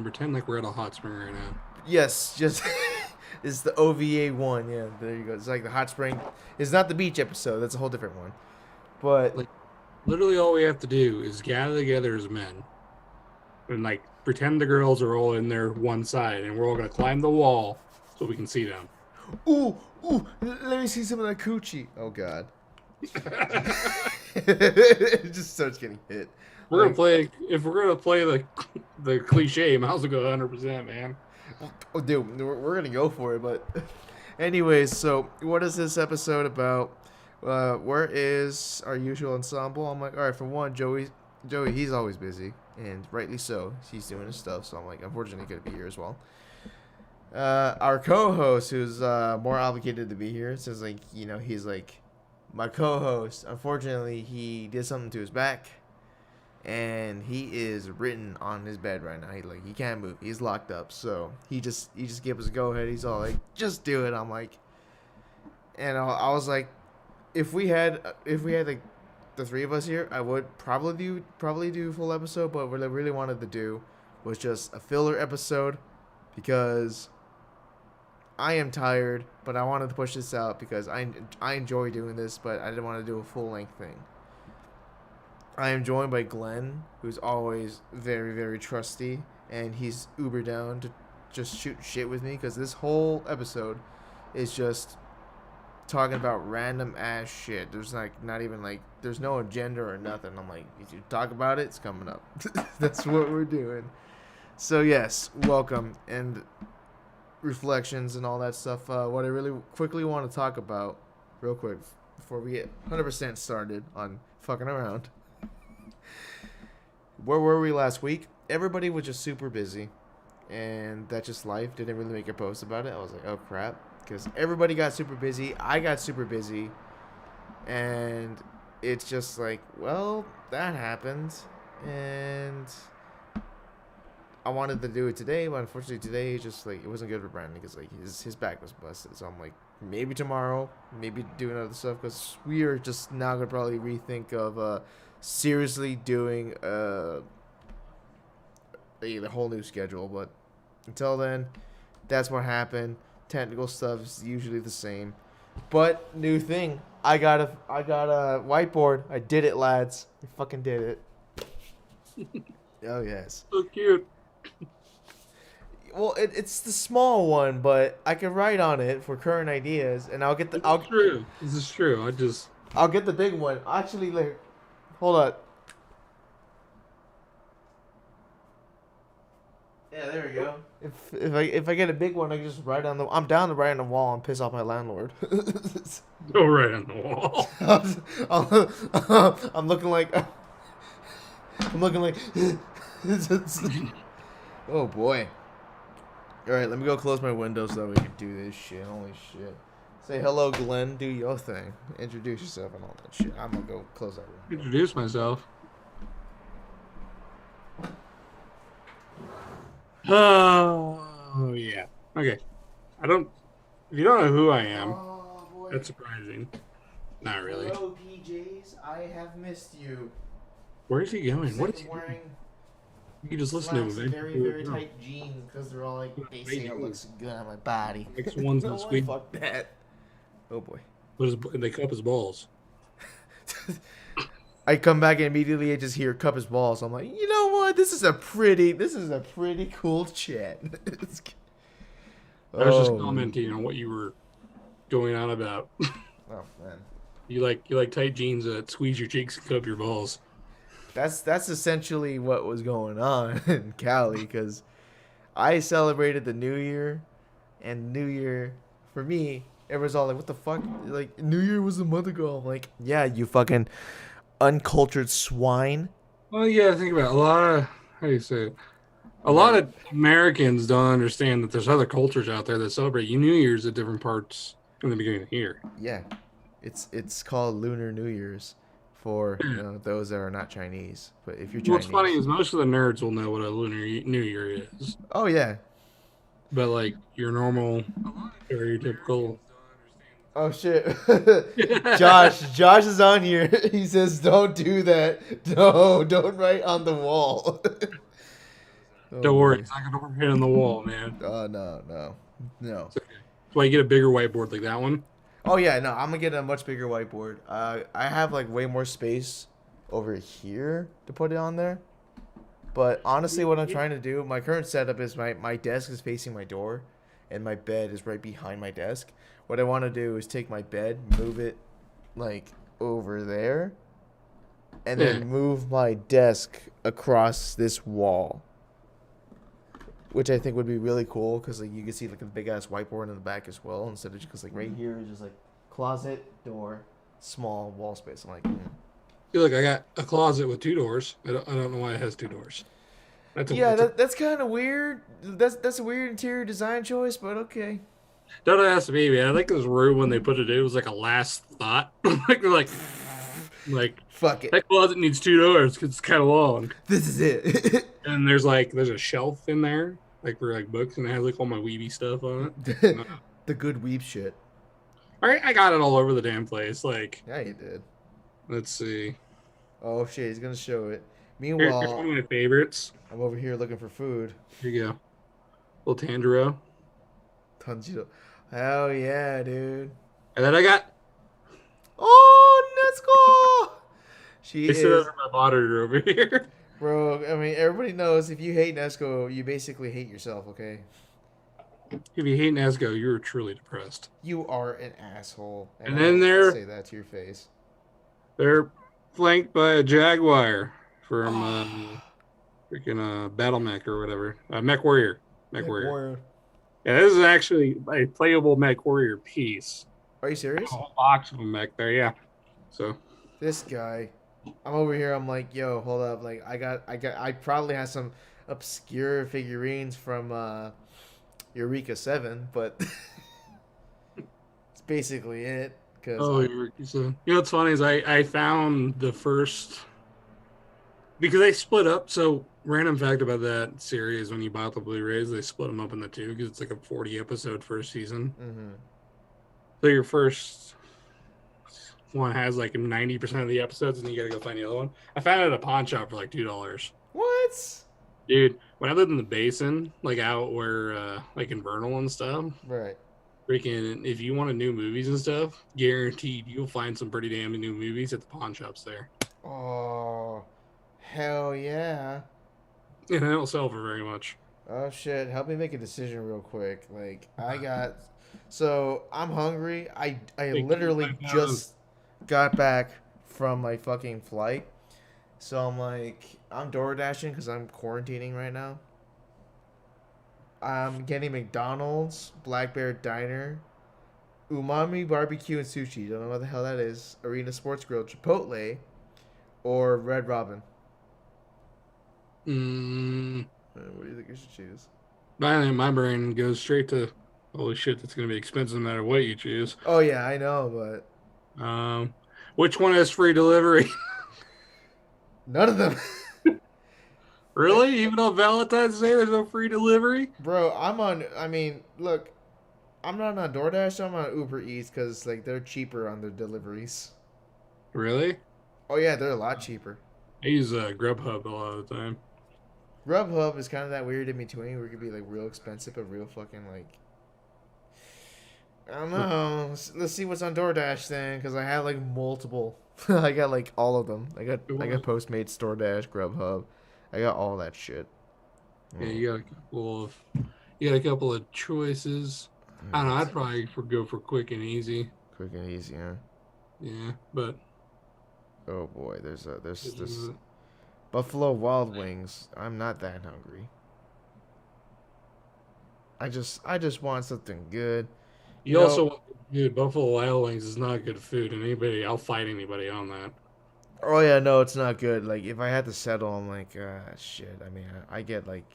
pretend like we're at a hot spring right now. Yes, just it's the OVA one. Yeah, there you go. It's like the hot spring. It's not the beach episode. That's a whole different one. But Like, literally all we have to do is gather together as men and, like, pretend the girls are all in their one side, and we're all going to climb the wall so we can see them. ooh, let me see some of that coochie. Oh God. It just starts getting hit. We're gonna play. If we're gonna play the cliche, might as well go 100%, man. Oh, dude, we're gonna go for it. But, anyways, so what is this episode about? Where is our usual ensemble? I'm like, all right. For one, Joey, he's always busy, and rightly so. He's doing his stuff, so I'm like, unfortunately, gonna be here as well. Our co-host, who's more obligated to be here, says like, he's like my co-host. Unfortunately, he did something to his back. And he is written on his bed right now. He can't move. He's locked up. So he just gave us a go ahead. He's all like, just do it. I'm like, and I was like, if we had like the three of us here, I would probably do a full episode. But what I really wanted to do was just a filler episode because I am tired. But I wanted to push this out because I enjoy doing this, but I didn't want to do a full length thing. I am joined by Glen, who's always very, very trusty, and he's uber down to just shoot shit with me because this whole episode is just talking about random ass shit. There's there's no agenda or nothing. I'm like, if you talk about it, it's coming up. That's what we're doing. So yes, welcome and reflections and all that stuff. What I really quickly want to talk about, real quick, before we get 100% started on fucking around. Where were we last week? Everybody was just super busy, and that's just life. Didn't really make a post about it. I was like, oh crap, because everybody got super busy. I got super busy, and it's just like, well, that happened, and I wanted to do it today, but unfortunately today it's just like it wasn't good for Brandon because like his back was busted. So I'm like, maybe tomorrow, maybe do another stuff because we are just now gonna probably rethink of seriously doing the whole new schedule. But until then, that's what happened. Technical stuff is usually the same, but new thing. I got a whiteboard. I did it, lads. I fucking did it. Oh yes. So cute. Well, it's the small one, but I can write on it for current ideas, and I'll get the. True. This is true. I'll get the big one. Actually, like, hold on. Yeah, there we go. If I get a big one, I can just write on the. I'm down to write on the wall and piss off my landlord. Go right on the wall. I'm looking like. I'm looking like. Oh boy. Alright, let me go close my window so that we can do this shit. Holy shit. Say hello, Glenn. Do your thing. Introduce yourself and all that shit. I'm gonna go close that window. Introduce myself. Oh, yeah. Okay. If you don't know who I am, that's surprising. Not really. Hello, PJs. I have missed you. Where is he going? What is he wearing? You can just listen to him. Very, very tight jeans because they're all like, they say it looks good on my body. Like ones in the squeak. Fuck that. Oh boy. They cup his balls. I come back and immediately I just hear cup his balls. I'm like, you know what? This is a pretty cool chat. I was just commenting on what you were going on about. Oh man. You like tight jeans that squeeze your cheeks and cup your balls. That's essentially what was going on in Cali because I celebrated the New Year, and New Year for me, everyone's all like, "What the fuck?" Like New Year was a month ago. I'm like, "Yeah, you fucking uncultured swine." Well, yeah, think about it. A lot of Americans don't understand that there's other cultures out there that celebrate New Year's at different parts in the beginning of the year. Yeah, it's called Lunar New Year's. For those that are not Chinese, but if you're Chinese, what's funny is most of the nerds will know what a Lunar New Year is. Oh yeah, but like your normal, stereotypical. Oh shit, Josh is on here. He says, "Don't do that. No, don't write on the wall." Oh Don't worry, boy. it's not gonna hit on the wall, man. No. It's okay. That's why you get a bigger whiteboard like that one. Oh yeah, no. I'm gonna get a much bigger whiteboard. I have like way more space over here to put it on there. But honestly, what I'm trying to do, my current setup is my desk is facing my door, and my bed is right behind my desk. What I want to do is take my bed, move it like over there, and Yeah, then move my desk across this wall, which I think would be really cool because like you can see like a big ass whiteboard in the back as well, instead of just like right here is just like closet, door, small wall space. I'm like, see, look, I got a closet with 2 doors. I don't know why it has 2 doors. yeah, That's a that's kind of weird. That's a weird interior design choice, but okay. don't ask me, man. I think this room when they put it in was like a last thought. like they're like Fuck it. that closet needs 2 doors because it's kind of long. This is it. And there's a shelf in there like for like books, and it has like all my weeby stuff on it. No. The good weeb shit. All right, I got it all over the damn place. Like, Yeah, you did. let's see. Oh shit, he's gonna show it. Here's one Meanwhile, of my favorites. I'm over here looking for food. Here you go, little Tanjiro. Tanjiro. Hell yeah, dude. And then I got Oh, Nesco! She they sit is, under my monitor over here. bro. I mean, everybody knows if you hate Nesco, you basically hate yourself. Okay. If you hate Nazgo, you're truly depressed. You are an asshole, and And I then will say that to your face. they're flanked by a Jaguar from freaking Battle Mech or whatever. Mech Warrior. Mech Warrior. Yeah, this is actually a playable Mech Warrior piece. Are you serious? A whole box of a mech there, yeah. So This guy, I'm over here. I'm like, yo, hold up. Like, I probably have some obscure figurines from Eureka 7, but it's basically it. Cause so you know what's funny is I found the first because they split up. So random fact about that series: when you bought the Blu-rays, they split them up into two because it's like a 40 episode first season. mm-hmm. So your first one has like 90% of the episodes, and you gotta go find the other one. I found it at a pawn shop for like $2. What? Dude, when I lived in the basin, like out where like in Vernal and stuff, Right. freaking if you wanted new movies and stuff, guaranteed you'll find some pretty damn new movies at the pawn shops there. Oh, hell yeah. And they don't sell for very much. Oh shit, help me make a decision real quick. Like so I'm hungry. I Big literally 5,000. just got back from my fucking flight. So I'm like I'm door dashing because I'm quarantining right now. I'm getting McDonald's, Black Bear Diner, Umami Barbecue and Sushi. Don't know what the hell that is. Arena Sports Grill, Chipotle, or Red Robin. What do you think I should choose? My brain goes straight to holy shit, that's gonna be expensive no matter what you choose. Oh yeah, I know, but Which one has free delivery? none of them. Really? Even on Valentine's Day, there's no free delivery? Bro, I mean, look, I'm not on DoorDash, I'm on Uber Eats because, like, they're cheaper on their deliveries. Really? Oh, yeah, they're a lot cheaper. I use Grubhub a lot of the time. Grubhub is kind of that weird in between where it could be, like, real expensive but real fucking, like... I don't know. Let's see what's on DoorDash then, because I have, like, multiple. I got, like, all of them. I got Postmates, DoorDash, Grubhub. I got all that shit. Yeah, you got a couple of choices. I don't know. I'd probably go for quick and easy. Quick and easy, huh? Yeah, but oh boy, there's this Buffalo Wild Wings. I'm not that hungry. I just want something good. you also want dude, Buffalo Wild Wings is not good food, and I'll fight anybody on that. Oh yeah, no, it's not good. Like if I had to settle, I'm like, shit. I mean, I get like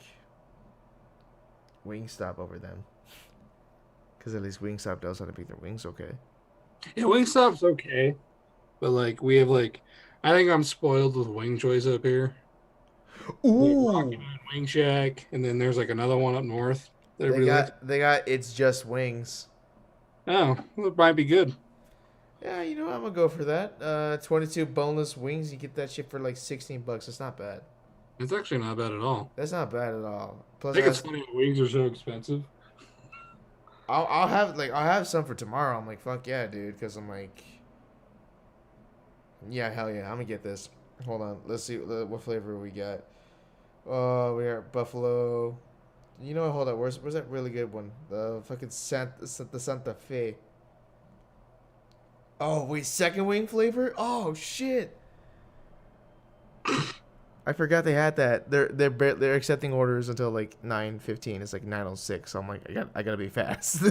Wingstop over them, because at least Wingstop knows how to make their wings okay. Yeah, Wingstop's okay, but like we have like, I think I'm spoiled with wing choice up here. Ooh, Wing Shack, and then there's like another one up north that they everybody likes. got it's just wings. Oh, well, it might be good. Yeah, you know I'm gonna go for that. 22 boneless wings. You get that shit for like $16. It's not bad. It's actually not bad at all. That's not bad at all. I Plus, it think it's has. funny that wings are so expensive. I'll have some for tomorrow. I'm like, fuck yeah, dude, because I'm like, yeah, hell yeah, I'm gonna get this. Hold on, let's see what flavor we got. Oh, we got buffalo. You know what? Hold on. Where's that really good one? The fucking Santa Fe. Oh wait, second wing flavor. Oh shit. I forgot they had that. They're accepting orders until like 9:15. It's like 9:06. So I'm like, I gotta be fast.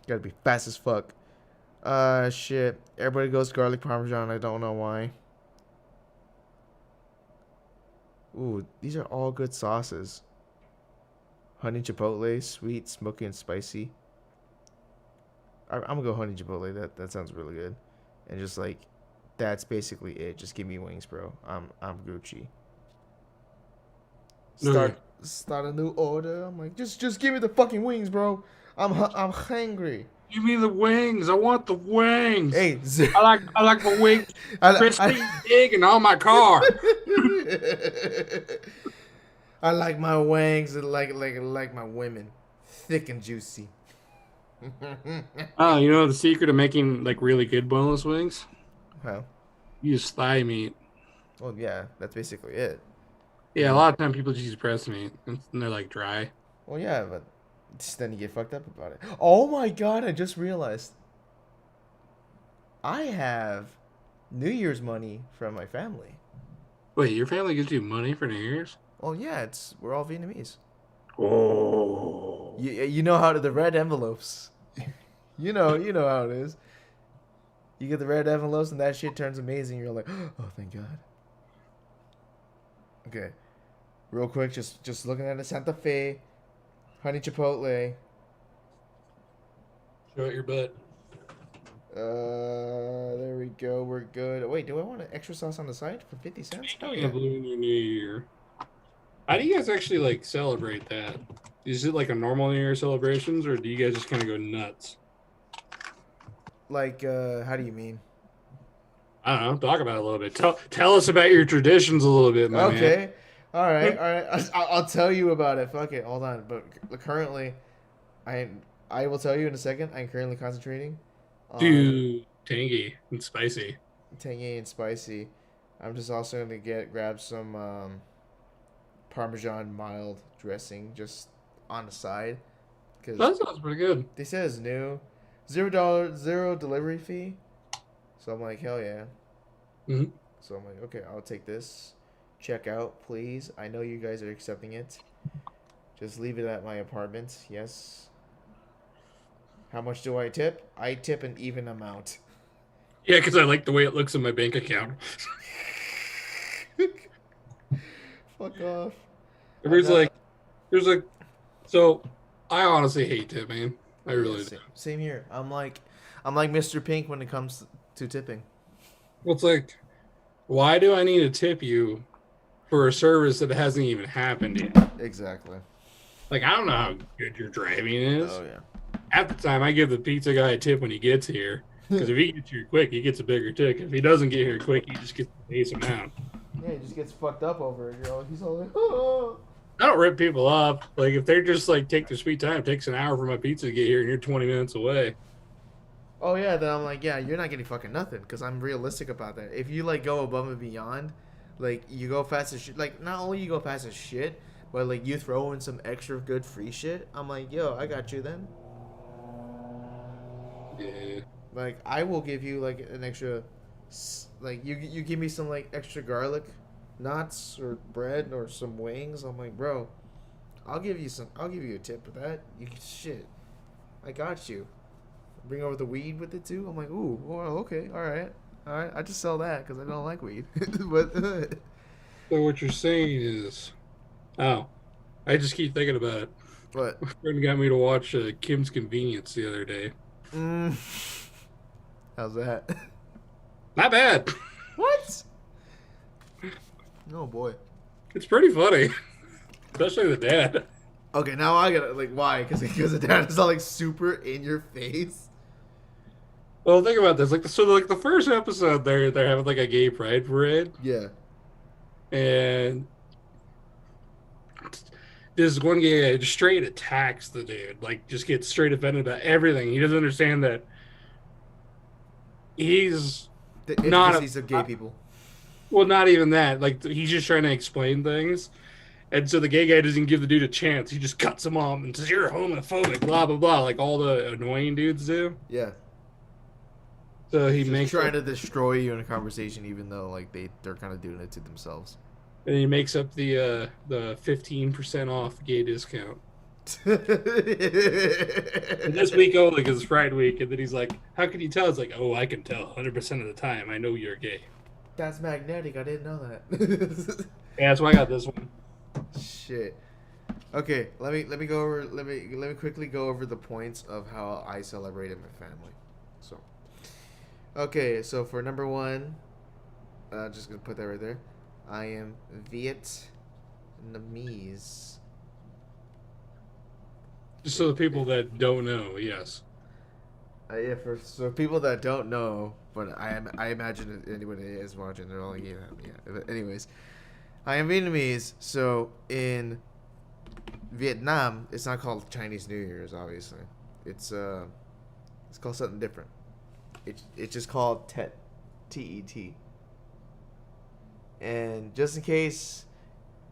Gotta be fast as fuck. Shit. Everybody goes garlic parmesan. I don't know why. Ooh, these are all good sauces. Honey chipotle, sweet, smoky, and spicy. I'm gonna go honey chipotle. That sounds really good. And just like, that's basically it. Just give me wings, bro. I'm Gucci. Okay. Start a new order. I'm like, just give me the fucking wings, bro. I'm hungry. Give me the wings. I want the wings. Hey, I like my wings crispy, I big, and on my car. I like my wings like my women, thick and juicy. Oh, you know the secret of making like really good boneless wings? Well, You use thigh meat. well, yeah, that's basically it. Yeah, a lot of time people just use breast meat, and they're like dry. Well, yeah, but then you get fucked up about it. Oh my god! I just realized I have New Year's money from my family. Wait, your family gives you money for New Year's? Well, yeah, we're all Vietnamese. Oh. You know how to the red envelopes. You know how it is. You get the red envelopes and that shit turns amazing. You're like, oh, thank God. Okay, real quick, just looking at a Santa Fe, honey chipotle. Show it your butt. There we go. We're good. Wait, do I want an extra sauce on the side for 50 cents? Oh Speaking yeah. of Lunar New Year, how do you guys actually like celebrate that? Is it like a normal New Year celebrations, or do you guys just kind of go nuts? Like, how do you mean? I don't know. Talk about it a little bit. Tell us about your traditions a little bit, my man. Okay. All right. All right. I'll tell you about it. Fuck it. Hold on. But currently, I will tell you in a second. I'm currently concentrating on Too tangy and spicy. tangy and spicy. I'm just also gonna grab some Parmesan mild dressing just on the side because That sounds pretty good. they said it's new, $0 zero delivery fee. So I'm like, hell yeah. Hmm. So I'm like, okay, I'll take this. Check out, please. I know you guys are accepting it. Just leave it at my apartment. Yes. How much do I tip? I tip an even amount. Yeah, because I like the way it looks in my bank account. Fuck off. I There's got. like, there's like, so I honestly hate tipping. I Yeah, really do. same here. I'm like Mr. Pink when it comes to tipping. Well, it's like, why do I need to tip you for a service that hasn't even happened yet? Exactly. Like, I don't know how good your driving is. Oh yeah. Half the time, I give the pizza guy a tip when he gets here. Because if he gets here quick, he gets a bigger tip. If he doesn't get here quick, he just gets the base amount. Yeah, he just gets fucked up over it. He's all like, oh. I don't rip people up. Like, if they're just like, take their sweet time, it takes an hour for my pizza to get here and you're 20 minutes away. Oh yeah, then I'm like, yeah, you're not getting fucking nothing because I'm realistic about that. If you like go above and beyond, like you go fast as shit. Like not only you go fast as shit, but like you throw in some extra good free shit. I'm like, yo, I got you then. Yeah. Like I will give you like an extra, like you give me some like extra garlic, knots or bread or some wings. I'm like, bro, I'll give you a tip for that. Shit, I got you. Bring over the weed with it too. I'm like, ooh, well, okay, all right. I just sell that because I don't like weed. But So what you're saying is, oh, I just keep thinking about it. but My friend got me to watch Kim's Convenience the other day. mm, how's that? Not bad. What? Oh boy. It's pretty funny, especially the dad. Okay, now I gotta like why? Because the dad is all like super in your face. Well, think about this. Like the first episode, they're having like a gay pride parade, Yeah. and this one guy just straight attacks the dude, like just gets straight offended about everything. He doesn't understand that he's The not a intricacies of gay people. well, not even that. Like he's just trying to explain things. And so the gay guy doesn't give the dude a chance. He just cuts him off and says, "You're homophobic," blah blah blah, like all the annoying dudes do. Yeah. So He's he just makes trying up, to destroy you in a conversation, even though like they're kind of doing it to themselves. and he makes up the 15% off gay discount. And this week only because it's Pride Week, and then he's like, "How can you tell?" It's like, "Oh, I can tell 100% of the time. I know you're gay." That's magnetic. I didn't know that. Yeah, that's why I got this one. Shit. Okay, let me go over let me quickly go over the points of how I celebrated my family. So, okay, so for number one, just gonna put that right there. I am Vietnamese. Just so the people that don't know, yes. Yeah, for people that don't know, but I imagine anybody is watching, they're all like, yeah. But anyways, I am Vietnamese. So in Vietnam, it's not called Chinese New Year's, obviously. It's called something different. It's just called Tet, T-E-T. And just in case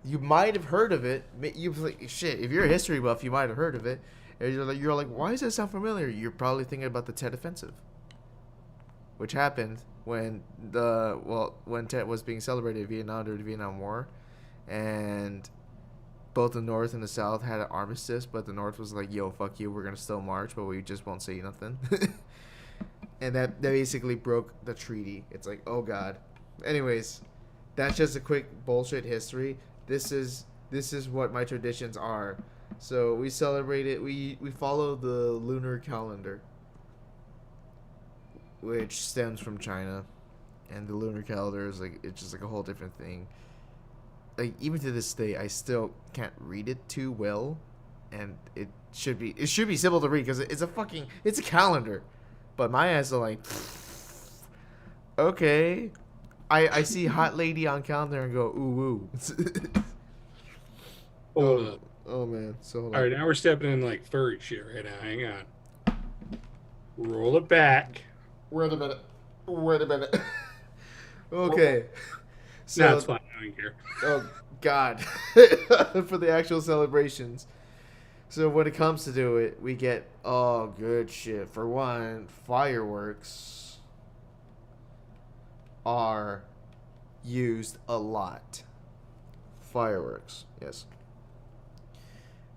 you might have heard of it, you like shit. If you're a history buff, you might have heard of it. And you're like, why does that sound familiar? You're probably thinking about the Tet Offensive, which happened when Tet was being celebrated in Vietnam during the Vietnam War, and both the North and the South had an armistice, but the North was like, yo, fuck you, we're gonna still march, but we just won't say nothing. And that basically broke the treaty. It's like, oh god. Anyways, that's just a quick bullshit history. This is what my traditions are. So we celebrate it. We follow the lunar calendar, which stems from China, and the lunar calendar is like it's just like a whole different thing. Like even to this day, I still can't read it too well, and it should be simple to read because it's a calendar, but my eyes are like, okay, I see hot lady on calendar and go ooh ooh. Hold up. Oh man, so hold All on. right, now we're stepping in like furry shit right now. Hang on. Roll it back. Wait a minute. Wait a minute. Okay. No, it's So, fine. I don't care. oh God, for the actual celebrations. So when it comes to do it, we get good shit. For one, fireworks are used a lot. Fireworks, yes.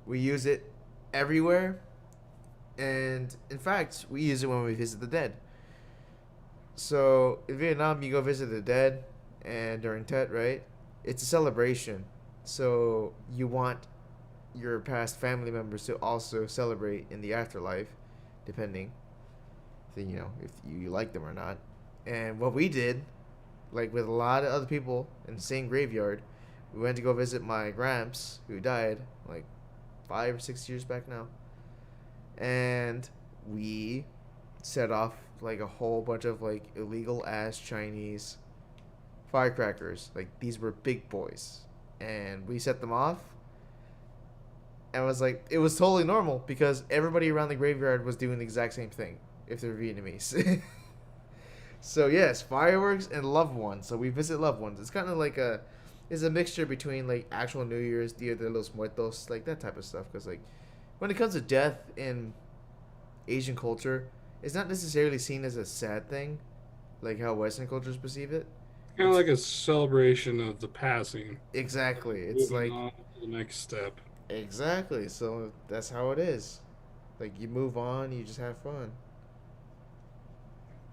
We use it everywhere, and in fact, we use it when we visit the dead. So in Vietnam, you go visit the dead, and during Tet, right? It's a celebration. So you want your past family members to also celebrate in the afterlife, depending, if you like them or not. And what we did, like with a lot of other people in the same graveyard, we went to go visit my gramps who died like 5 or 6 years back now, and we set off like a whole bunch of like illegal ass Chinese firecrackers. Like these were big boys, and we set them off. And it was totally normal because everybody around the graveyard was doing the exact same thing if they're Vietnamese. So yes, fireworks and loved ones. So we visit loved ones. It's kind of like it's a mixture between like actual New Year's, Dia de los Muertos, like that type of stuff. Because like when it comes to death in Asian culture, it's not necessarily seen as a sad thing, like how Western cultures perceive it. Kind of It's like a celebration of the passing. exactly. It's Moving like on to the next step. exactly. So that's how it is. Like you move on, you just have fun.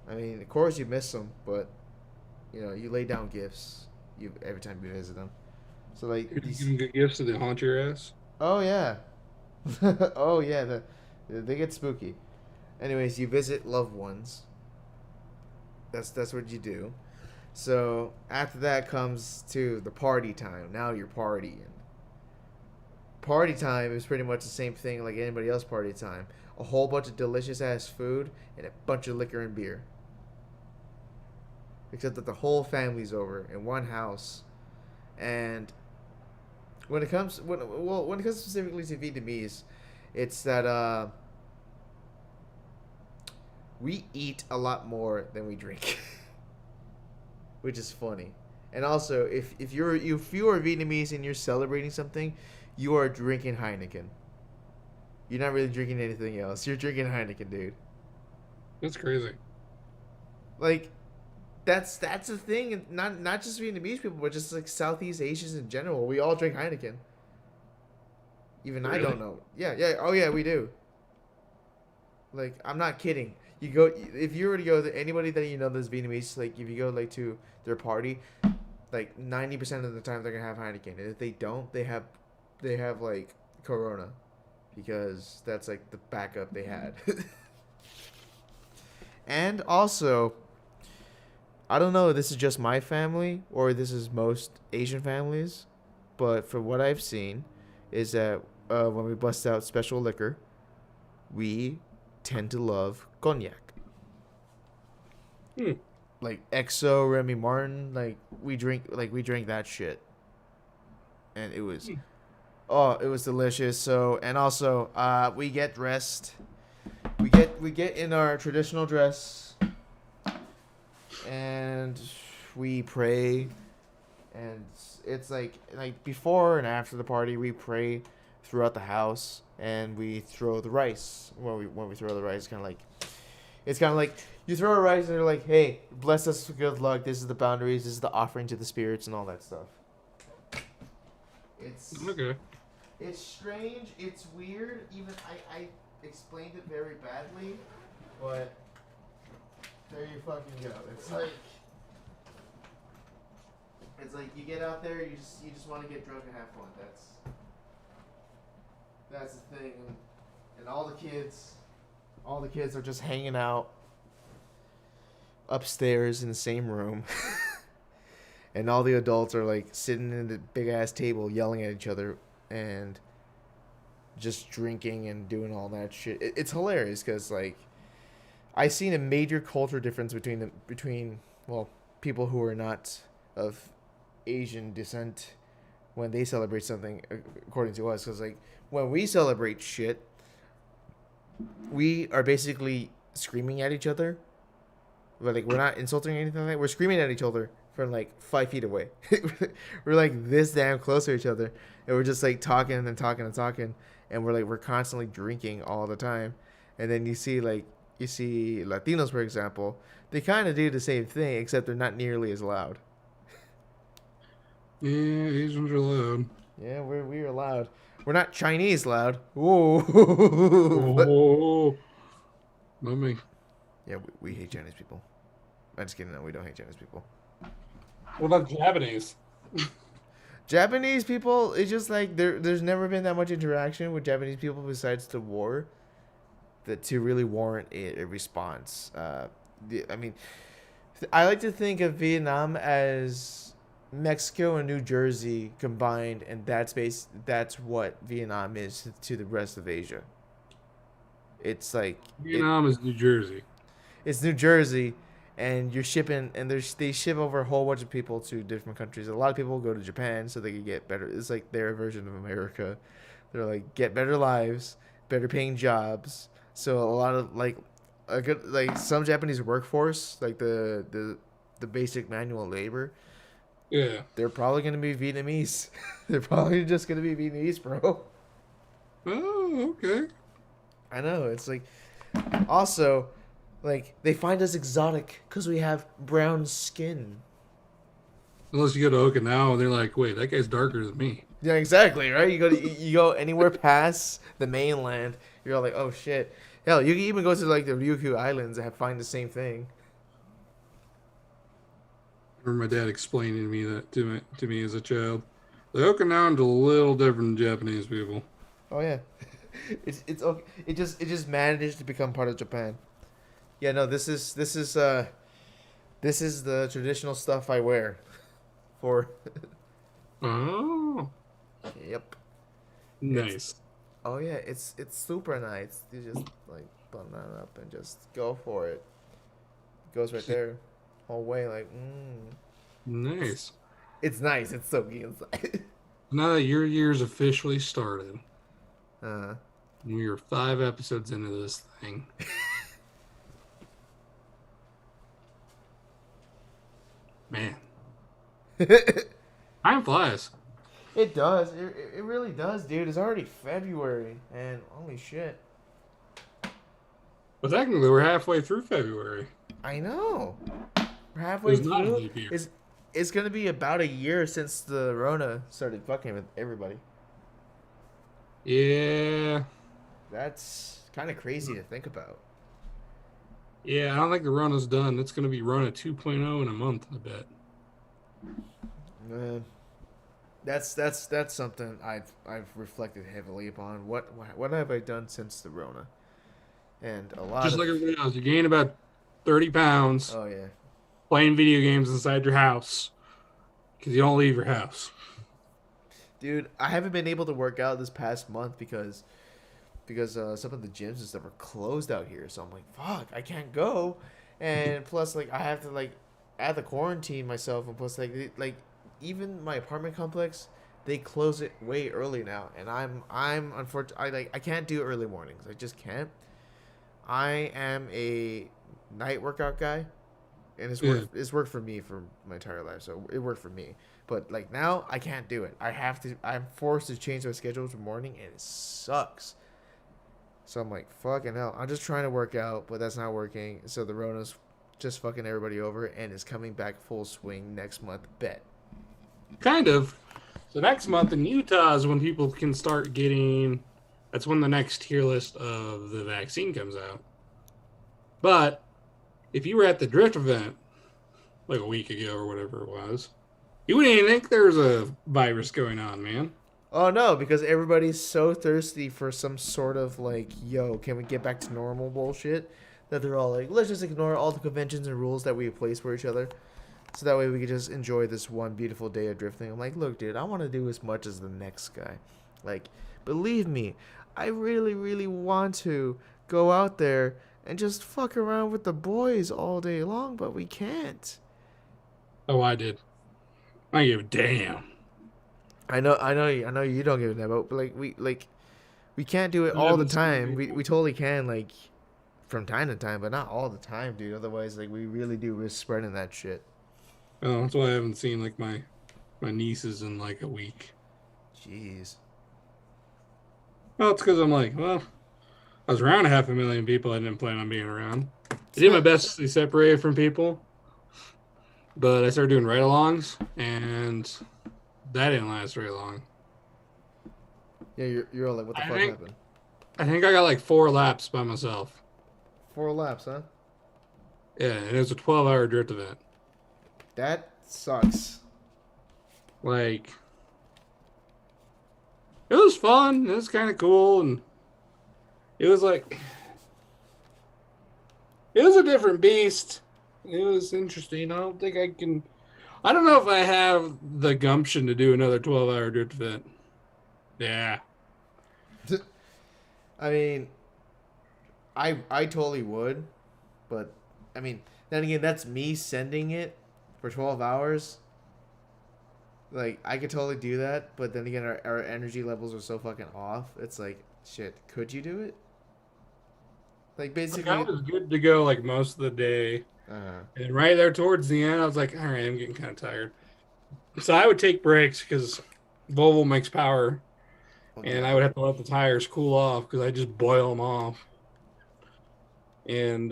I mean, of course you miss them, but you lay down gifts. You every time you visit them. So like You these. give them good gifts so they haunt your ass. Oh yeah. Oh yeah. They get spooky. Anyways, you visit loved ones. That's what you do. So after that comes to the party time. Now you're partying. Party time is pretty much the same thing like anybody else party time. A whole bunch of delicious ass food and a bunch of liquor and beer. Except that the whole family's over in one house, and When it comes when it comes specifically to Vietnamese, it's that we eat a lot more than we drink, which is funny. And also, if you are Vietnamese and you're celebrating something, you are drinking Heineken. You're not really drinking anything else. You're drinking Heineken, dude. That's crazy. Like that's the thing, and not just Vietnamese people, but just like Southeast Asians in general. We all drink Heineken. Even I Really? don't know. Yeah, yeah. Oh yeah, we do. Like I'm not kidding. You go if you were to go to anybody that you know that's Vietnamese, like if you go like to their party, like 90% of the time they're gonna have Heineken, and if they don't, they have like Corona, because that's like the backup they had. And also, I don't know if this is just my family or this is most Asian families, but from what I've seen, is that when we bust out special liquor, we tend to love cognac. Hmm. Like XO, Remy Martin, we drink that shit, and Hmm. it was delicious. So and also we get dressed, we get in our traditional dress, and we pray, and it's like before and after the party we pray throughout the house, and we throw the rice. When we throw the rice, it's kind of like you throw a rice and they're like, hey, bless us with good luck, this is the boundaries, this is the offering to the spirits and all that stuff. it's Okay. it's strange, it's weird. Even I explained it very badly, but there you fucking go. It's like you get out there, you just want to get drunk and have fun. That's the thing, and all the kids are just hanging out upstairs in the same room, and all the adults are like sitting in the big ass table yelling at each other and just drinking and doing all that shit. It's hilarious because like I seen a major culture difference between well people who are not of Asian descent when they celebrate something according to us, because like when we celebrate shit, we are basically screaming at each other, but like we're not insulting or anything like that. We're screaming at each other from like 5 feet away. We're like this damn close to each other, and we're just like talking and then talking and talking, and we're constantly drinking all the time. And then you see Latinos, for example, they kind of do the same thing, except they're not nearly as loud. Yeah, Asians are loud. Yeah, we're loud. We're not Chinese loud. Ooh. Oh, not me. Yeah, we hate Chinese people. I'm just kidding. No, we don't hate Chinese people. What about Japanese? Japanese people, it's just like there's never been that much interaction with Japanese people besides the war that to really warrant a response. I mean, I like to think of Vietnam as Mexico and New Jersey combined, and that's what Vietnam is to the rest of Asia. It's like Vietnam is New Jersey. it's New Jersey, and you're shipping, and they ship over a whole bunch of people to different countries. A lot of people go to Japan so they can get better. It's like their version of America. They're like get better lives, better paying jobs. So a lot of like a good like some Japanese workforce, like the basic manual labor, Yeah. they're probably gonna be Vietnamese. They're probably just gonna be Vietnamese, bro. Oh, okay. I know. It's like also like they find us exotic because we have brown skin. Unless you go to Okinawa, they're like, wait, that guy's darker than me. Yeah, exactly, right? You go anywhere past the mainland, you're all like, oh shit. Hell, you can even go to like the Ryukyu Islands and find the same thing. I remember my dad explaining to me that to me as a child. The Okinawans are a little different than Japanese people. Oh yeah, it's okay. It just managed to become part of Japan. Yeah, no, this is the traditional stuff I wear. For Oh, yep, it's nice. oh yeah, it's super nice. You just like button that up and just go for it. It goes right there, whole way. Like, Nice. it's nice. It's soaking inside. Now that your year's officially started, Uh, we are 5 episodes into this thing. Man, it time flies. does. It really does, dude. It's already February, and holy shit. But technically, we're halfway through February. I know. We're halfway There's not a through. leap year. It's gonna be about a year since the Rona started fucking with everybody. Yeah. That's kind of crazy to think about. Yeah, I don't think the Rona's done. It's going to be Rona 2.0 in a month, I bet. Man, that's something I've reflected heavily upon. What have I done since the Rona? And a lot Just of like everybody else, you gain about 30 pounds oh yeah, playing video games inside your house because you don't leave your house. dude, I haven't been able to work out this past month because some of the gyms and stuff are closed out here. So I'm like, fuck, I can't go. And plus, like, I have to quarantine myself. And plus, like even my apartment complex, they close it way early now. And I'm unfortunately, I can't do early mornings. I just can't. I am a night workout guy, and Yeah. it's worked for me for my entire life. So it worked for me. But like now, I can't do it. I have to. I'm forced to change my schedule to morning, and it sucks. So I'm like, fucking hell. I'm just trying to work out, but that's not working. So the Rona's just fucking everybody over and is coming back full swing next month. Bet. Kind of. So next month in Utah is when people can start getting. That's when the next tier list of the vaccine comes out. But if you were at the drift event like a week ago or whatever it was, you wouldn't even think there was a virus going on, man. Oh no, because everybody's so thirsty for some sort of like, yo, can we get back to normal bullshit? That they're all like, let's just ignore all the conventions and rules that we place for each other. So that way we can just enjoy this one beautiful day of drifting. I'm like, look, dude, I want to do as much as the next guy. Like, believe me, I really, really want to go out there and just fuck around with the boys all day long, but we can't. Oh, I did. I give a damn. I know you don't give a damn, but we can't do it I all the haven't seen time. We people. totally can, like, from time to time, but not all the time, dude. Otherwise, like, we really do risk spreading that shit. Oh, that's why I haven't seen like my nieces in like a week. Jeez. Well, it's because I'm like, well, I was around 500,000 people. I didn't plan on being around. I did my best to stay separated from people, but I started doing ride-alongs, and that didn't last very long. Yeah, you're all like, what the I fuck think happened? I think I got like 4 laps by myself. 4 laps, huh? Yeah, and it was a 12-hour drift event. That sucks. Like, it was fun. It was kind of cool, and it was like it was a different beast. It was interesting. I don't think I can. I don't know if I have the gumption to do another 12-hour drift event. Yeah. I mean, I totally would, but I mean, then again, that's me sending it for 12 hours. Like, I could totally do that, but then again, our energy levels are so fucking off. It's like, shit, could you do it? Like, Like I basically, was good to go like most of the day. uh, And right there towards the end, I was like, all right, I'm getting kind of tired. So I would take breaks because Volvo makes power, well, and I yeah. would have to let the tires cool off because I just boil them off. And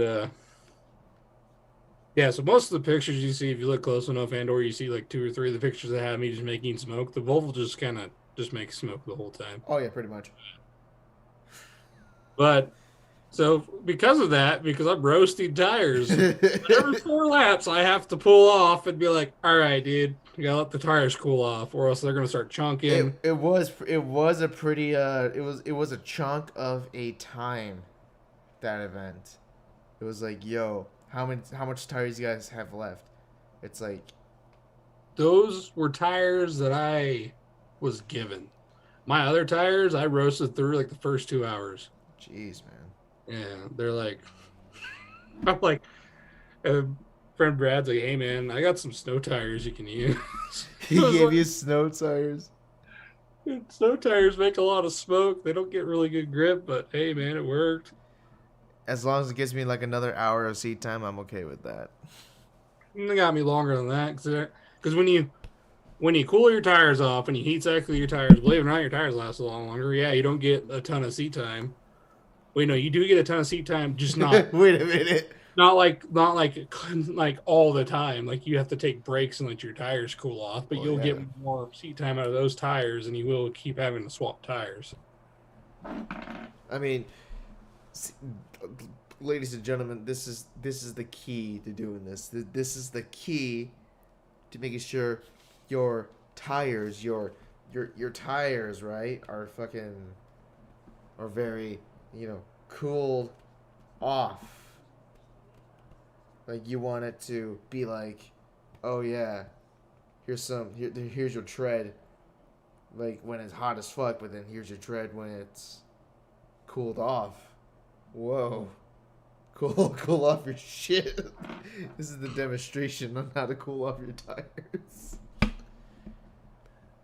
yeah, so most of the pictures you see, if you look close enough, and or you see like 2 or 3 of the pictures that have me just making smoke, the Volvo just kind of just makes smoke the whole time. Oh, yeah, pretty much. But so because of that, because I'm roasting tires, every 4 laps I have to pull off and be like, all right, dude, you gotta let the tires cool off, or else they're gonna start chunking. It was a pretty it was a chunk of a time, that event. It was like, yo, how much tires you guys have left? It's like, Those were tires that I was given. My other tires, I roasted through like the first 2 hours. jeez, man. Yeah, they're like, I'm like, uh, friend Brad's like, hey man, I got some snow tires you can use. He I was gave like, you snow tires. Snow tires make a lot of smoke. They don't get really good grip, but hey, man, it worked. As long as it gives me like another hour of seat time, I'm okay with that. It got me longer than that because when you cool your tires off and you heat cycle your tires, believe it or not, your tires last a lot longer. Yeah, you don't get a ton of seat time. Wait, no, you do get a ton of seat time, just not Wait a minute. not like all the time. Like you have to take breaks and let your tires cool off, but Well, you'll yeah. get more seat time out of those tires than you will keep having to swap tires. I mean, s- ladies and gentlemen, this is the key to doing this. This is the key to making sure your tires, your tires, right, are very, cooled off. Like you want it to be like, oh yeah, here's your tread, like when it's hot as fuck, but then here's your tread when it's cooled off. Whoa. Cool off your shit. This is the demonstration on how to cool off your tires.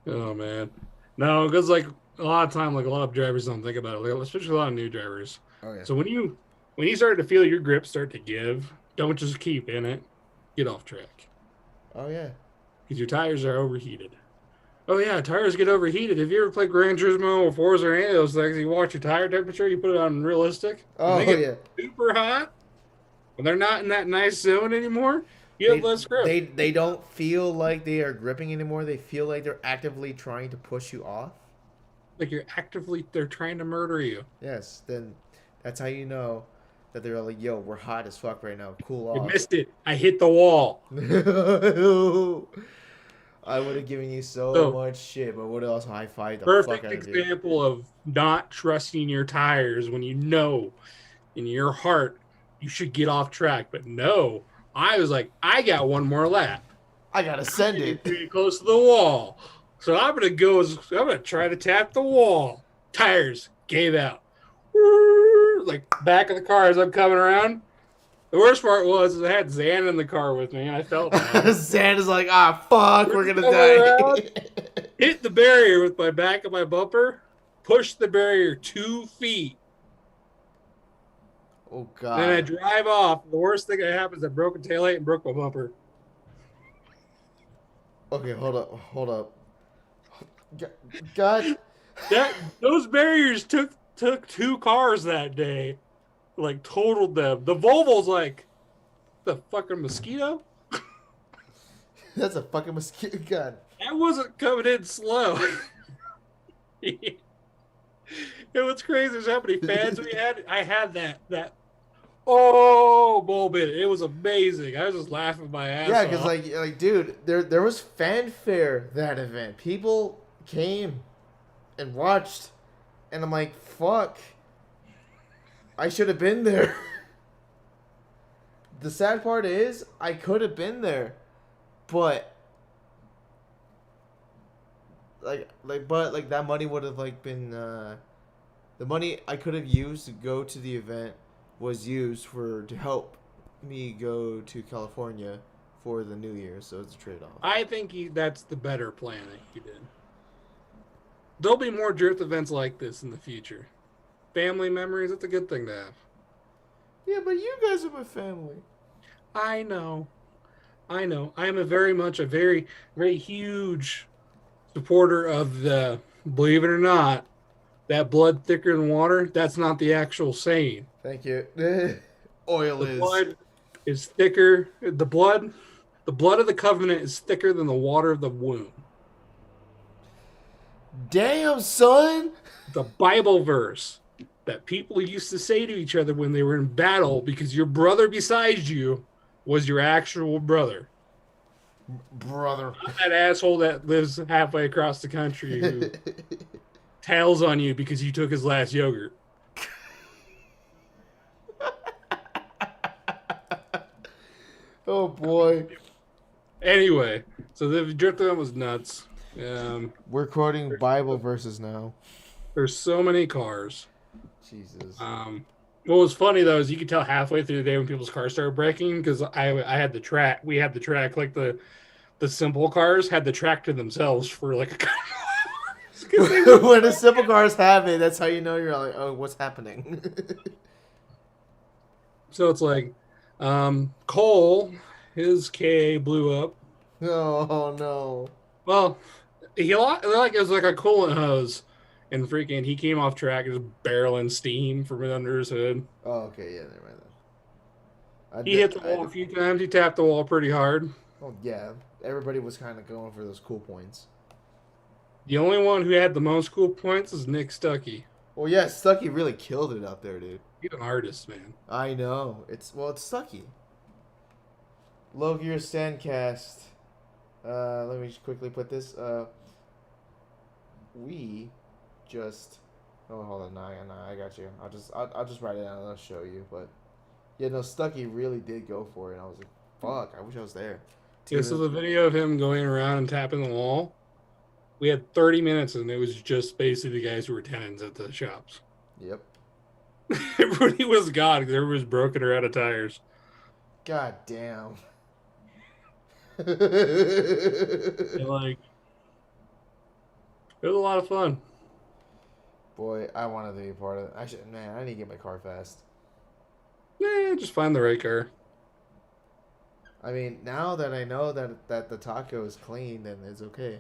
Oh man, no, because like a lot of time, like a lot of drivers don't think about it, like, especially a lot of new drivers. Oh yeah. So when you start to feel your grip start to give, don't just keep in it. Get off track Oh yeah. because your tires are overheated. Oh yeah, tires get overheated. Have you ever played Gran Turismo or Forza or any of those things? You watch your tire temperature, you put it on realistic. When they Oh get yeah. super hot, when they're not in that nice zone anymore, you have They less grip. they don't feel like they are gripping anymore. They feel like they're actively trying to push you off. Like they're trying to murder you. Yes, then that's how you know that they're like, yo, we're hot as fuck right now. Cool You off. missed it. I hit the wall. I would have given you so So much shit, but would also high five the fuck perfect out of you. example of not trusting your tires when you know in your heart you should get off track. But no, I was like, I got one more lap. I gotta I'm send getting it. pretty close to the wall. So I'm gonna try to tap the wall. Tires gave out. Like back of the car as I'm coming around. The worst part was I had Zan in the car with me and I felt bad. Zan is like, ah, fuck, we're gonna Coming die. around, hit the barrier with my back of my bumper, pushed the barrier 2 feet. Oh Then I god. drive off. The worst thing that happens is I broke a taillight and broke my bumper. Okay, hold up. God. Those barriers took 2 cars that day. Like totaled them. The Volvo's like the fucking mosquito. That's a fucking mosquito gun. That wasn't coming in slow. It was crazy. There's how many fans we had. I had that moment. It was amazing. I was just laughing my ass Yeah, off. because like dude, there was fanfare that event. People came and watched, and I'm like, fuck. I should have been there. The sad part is, I could have been there, but but that money would have like been the money I could have used to go to the event was used to help me go to California for the New Year, so it's a trade off. I think that's the better plan that you did. There'll be more drift events like this in the future. Family memories, it's a good thing to have. Yeah, but you guys are my family. I know. I know. I am a very, very huge supporter of the, believe it or not, that blood thicker than water. That's not the actual saying. Thank you. Oil The is. blood is thicker. The blood of the covenant is thicker than the water of the womb. Damn, son. The Bible verse that people used to say to each other when they were in battle because your brother beside you was your actual brother. Brother. Not that asshole that lives halfway across the country who tails on you because you took his last yogurt. Oh boy. Anyway, so the drift event was nuts. We're quoting Bible verses now. There's so many cars. Jesus. What was funny though is you could tell halfway through the day when people's cars started breaking because I had the track. We had the track like the simple cars had the track to themselves for like a couple hours. When the simple cars have it, that's how you know you're like, oh, what's happening? So it's like, Cole, his KA blew up. Oh no. Well, it was like a coolant hose, and freaking he came off track and just barreling steam from under his hood. Oh, okay, yeah, never mind He hit the wall a few times. He tapped the wall pretty hard. Oh yeah, everybody was kind of going for those cool points. The only one who had the most cool points is Nick Stuckey. Well, yeah, Stuckey really killed it out there, dude. He's an artist, man. I know. It's Stuckey. Low Gear Sendcast. Let me just quickly put this. We just. Oh, hold on. Nah, I got you. I'll just write it down and I'll show you. But yeah, no, Stuckey really did go for it. And I was like, fuck, I wish I was there. Yeah, so the video of him going around and tapping the wall, we had 30 minutes, and it was just basically the guys who were tenants at the shops. Yep. Everybody was gone because everybody was broken or out of tires. God damn. And, like, it was a lot of fun. Boy, I wanted to be a part of it. I need to get my car fast. Yeah, just find the right car. I mean, now that I know that the taco is clean, then it's okay.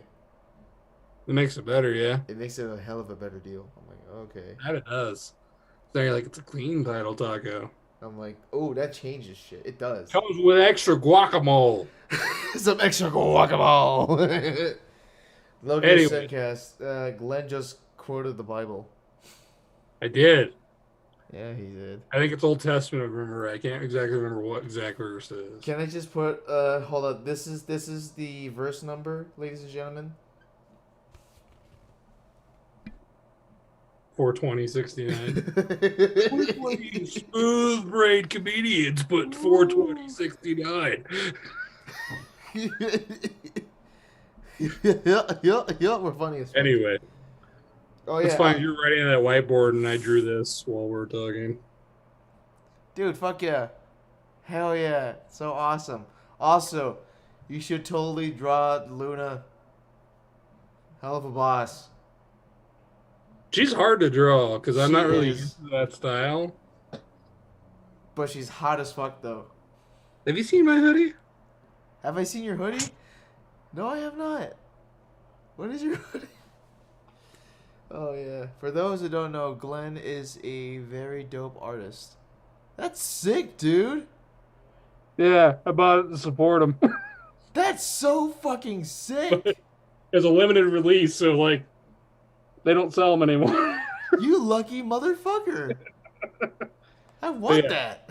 It makes it better, yeah. It makes it a hell of a better deal. I'm like, okay. That it does. So you're like, it's a clean title taco. I'm like, oh, that changes shit. It does. Comes with extra guacamole. Some extra guacamole. Logan Anyway. Sendcast. Glen just quoted the Bible. I did. Yeah, he did. I think it's Old Testament, if I remember. I can't exactly remember what exact verse it is. Can I just put hold on, this is the verse number, ladies and gentlemen. 42069. 420 smooth brain comedians put 42069. Yeah, we're funny as fuck. Anyway. Oh yeah. It's fine. You're writing on that whiteboard and I drew this while we're talking. Dude, fuck yeah. Hell yeah. So awesome. Also, you should totally draw Luna. Hell of a boss. She's hard to draw because I'm She not really is. used to that style. But she's hot as fuck though. Have you seen my hoodie? Have I seen your hoodie? No, I have not. What is your hoodie? Oh yeah. For those who don't know, Glenn is a very dope artist. That's sick, dude. Yeah, I bought it to support him. That's so fucking sick. It's a limited release, so like they don't sell them anymore. You lucky motherfucker. I want that.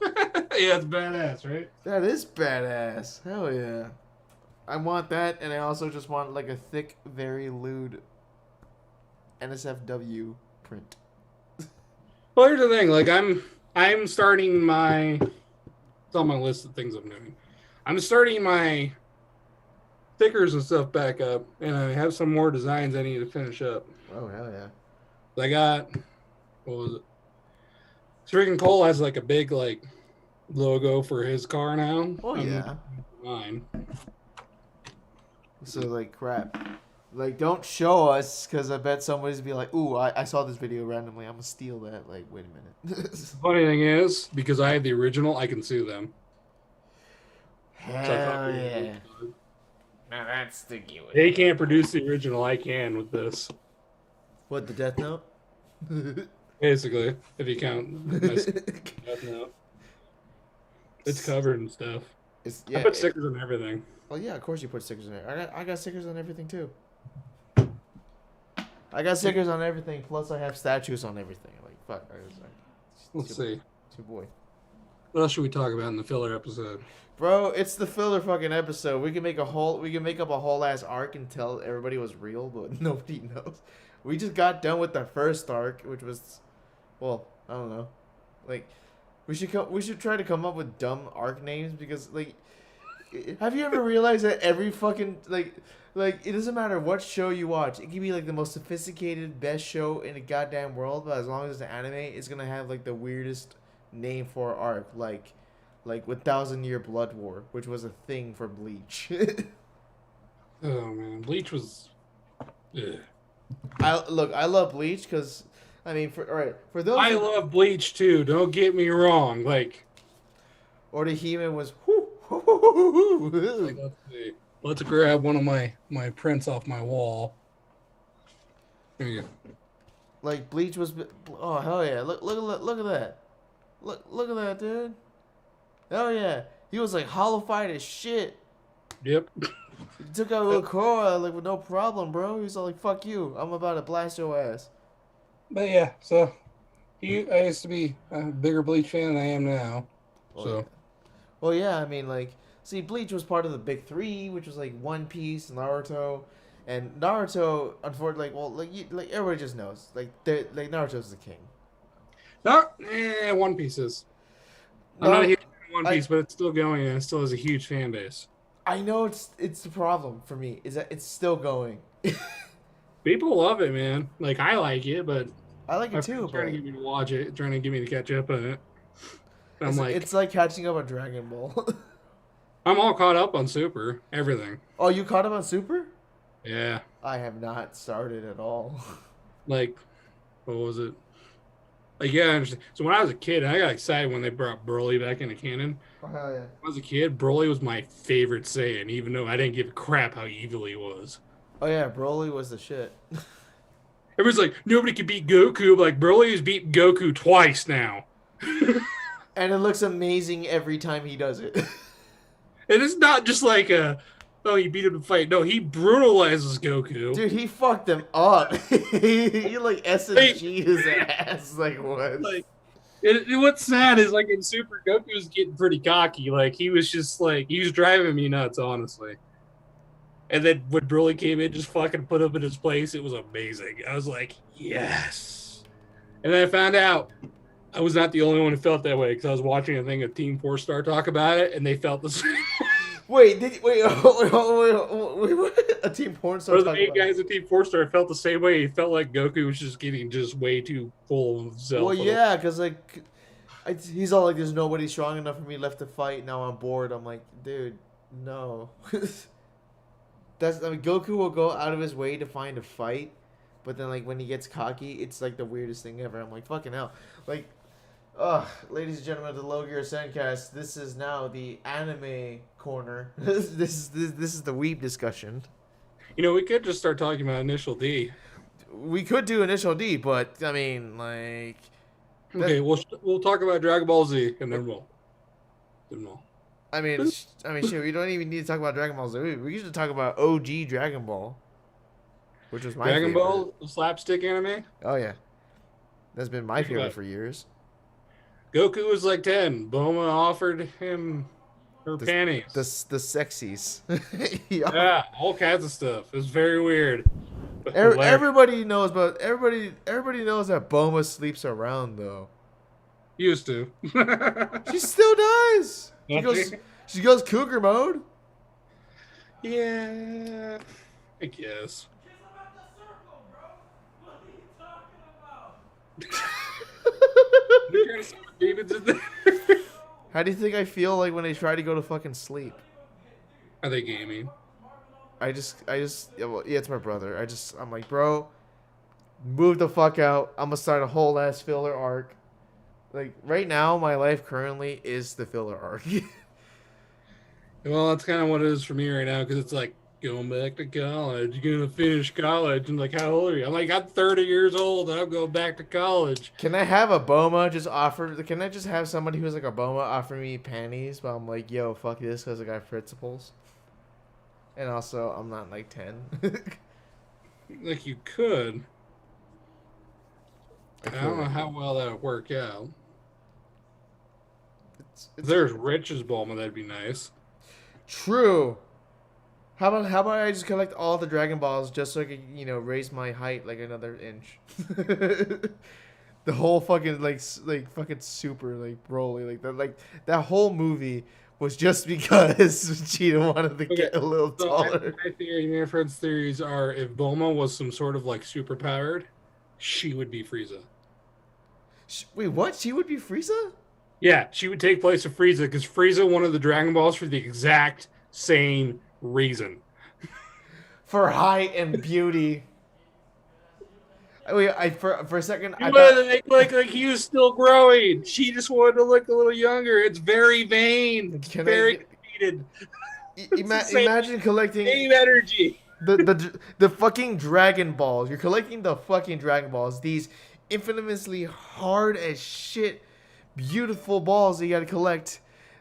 Yeah, it's badass, right? That is badass. Hell yeah. I want that, and I also just want like a thick, very lewd NSFW print. Well, here's the thing. Like, I'm starting my. It's on my list of things I'm doing. I'm starting my stickers and stuff back up, and I have some more designs I need to finish up. Oh hell yeah! I got, what was it? Freaking Cole has like a big like logo for his car now. Oh yeah. Mine. So like crap. Like, don't show us, because I bet somebody's be like, ooh, I saw this video randomly. I'm going to steal that. Like, wait a minute. The funny thing is, because I have the original, I can sue them. Hell yeah. Now that's sticky. They can't produce the original. I can with this. What, the Death Note? Basically, if you count my Death Note. It's covered and stuff. Yeah, I put stickers on everything. Well, yeah, of course you put stickers in there. I got stickers on everything, too. I got stickers on everything, plus I have statues on everything. Like, fuck. Let's see. It's your boy. What else should we talk about in the filler episode? Bro, it's the filler fucking episode. We can make up a whole ass arc and tell everybody was real, but nobody knows. We just got done with the first arc, which was, well, I don't know. Like, we should try to come up with dumb arc names because, like, have you ever realized that every fucking like it doesn't matter what show you watch, it can be like the most sophisticated, best show in the goddamn world, but as long as it's an anime, it's gonna have like the weirdest name for arc, like 1,000-Year Blood War, which was a thing for Bleach. Oh man, Bleach was. Ugh. I love Bleach because, I mean, for those I who, love Bleach too. Don't get me wrong. Orihime was, Let's see. Let's grab one of my prints off my wall. There you go. like Bleach was, oh hell yeah, look at that, look at that, dude, hell yeah, he was like hollowified as shit. Yep. He took out Ukora like with no problem, bro. He was all like, "Fuck you, I'm about to blast your ass." But yeah, so I used to be a bigger Bleach fan than I am now. Oh yeah. So Well, yeah. I mean, like, see, Bleach was part of the big three, which was like One Piece, Naruto, and Naruto. Unfortunately, like, well, like everybody just knows, like Naruto's the king. not One Pieces. I'm not a No, huge fan of One I Piece, but it's still going and it still has a huge fan base. I know it's the problem for me is that it's still going. People love it, man. Like I like it, but I like my it too, friends trying to but get me to watch it, trying to get me to catch up on it. And I'm like, it's like catching up on Dragon Ball. I'm all caught up on Super, everything. Oh, you caught up on Super? Yeah. I have not started at all. Like, what was it? Like, yeah, I understand. So when I was a kid, I got excited when they brought Broly back into canon. Oh hell yeah. When I was a kid, Broly was my favorite Saiyan, even though I didn't give a crap how evil he was. Oh yeah, Broly was the shit. Everyone's like, nobody can beat Goku. Like, Broly has beaten Goku twice now. And it looks amazing every time he does it. And it's not just like oh, you beat him in fight. No, he brutalizes Goku. Dude, he fucked him up. He like Like, SMG'd his ass like once. like what's sad is like in Super, Goku was getting pretty cocky. Like he was just like he was driving me nuts, honestly. And then when Broly came in, just fucking put him in his place, it was amazing. I was like, yes. And then I found out I was not the only one who felt that way because I was watching a thing of Team 4 Star talk about it, and they felt the same. Wait, wait, what? A team porn star One of the talking main about it. guys at Team 4 Star felt the same way. He felt like Goku was just getting just way too full of himself. Well, yeah, because like, he's all like, "There's nobody strong enough for me left to fight. Now I'm bored." I'm like, dude, no. I mean, Goku will go out of his way to find a fight, but then like when he gets cocky, it's like the weirdest thing ever. I'm like, fucking hell, like. Ladies and gentlemen of the Low Gear Sendcast, this is now the anime corner. This is the weeb discussion. You know, we could just start talking about Initial D. We could do Initial D, but I mean, like, Okay, we'll talk about Dragon Ball Z, and then we'll. I mean, shit. We don't even need to talk about Dragon Ball Z. We used to talk about OG Dragon Ball, which was my Dragon favorite. Ball slapstick anime. Oh yeah, that's been my Think favorite about for years. Goku was like 10. Boma offered him her panties. The sexies. Yeah. Yeah, all kinds of stuff. It was very weird. But hilarious. Everybody knows, but everybody knows that Boma sleeps around though. Used to. She still does. Does She goes cougar mode. Yeah, I guess. You're trying to summon demons in there? How do you think I feel like when I try to go to fucking sleep? Are they gaming? Yeah, well, yeah, it's my brother. I'm like, bro, move the fuck out. I'm gonna start a whole ass filler arc. Like right now, my life currently is the filler arc. Well, that's kind of what it is for me right now because it's like going back to college. You're gonna finish college, and like, how old are you? I'm like, I'm 30 years old, and I'm going back to college. Can I have a Boma just offer? Can I just have somebody who's like a Boma offer me panties? But I'm like, yo, fuck this, because I got principles. And also, I'm not like 10. Like you could. I don't know how well that would work out. If there's Rich's Bulma, that'd be nice. True. How about I just collect all the Dragon Balls just so I can, raise my height like another inch. The whole fucking like fucking super like Broly that whole movie was just because Vegeta wanted to get a little taller. My theory, my friend's theories are if Bulma was some sort of like super powered, she would be Frieza. Wait, what? She would be Frieza? Yeah, she would take place of Frieza because Frieza wanted the Dragon Balls for the exact same reason. For height and beauty. For a second, He I wanted thought. to make like he was still growing. She just wanted to look a little younger. It's very vain. It's Can I very get? conceited. It's the Imagine collecting same energy. the fucking Dragon Balls. You're collecting the fucking Dragon Balls. These infamously hard as shit, beautiful balls that you gotta collect.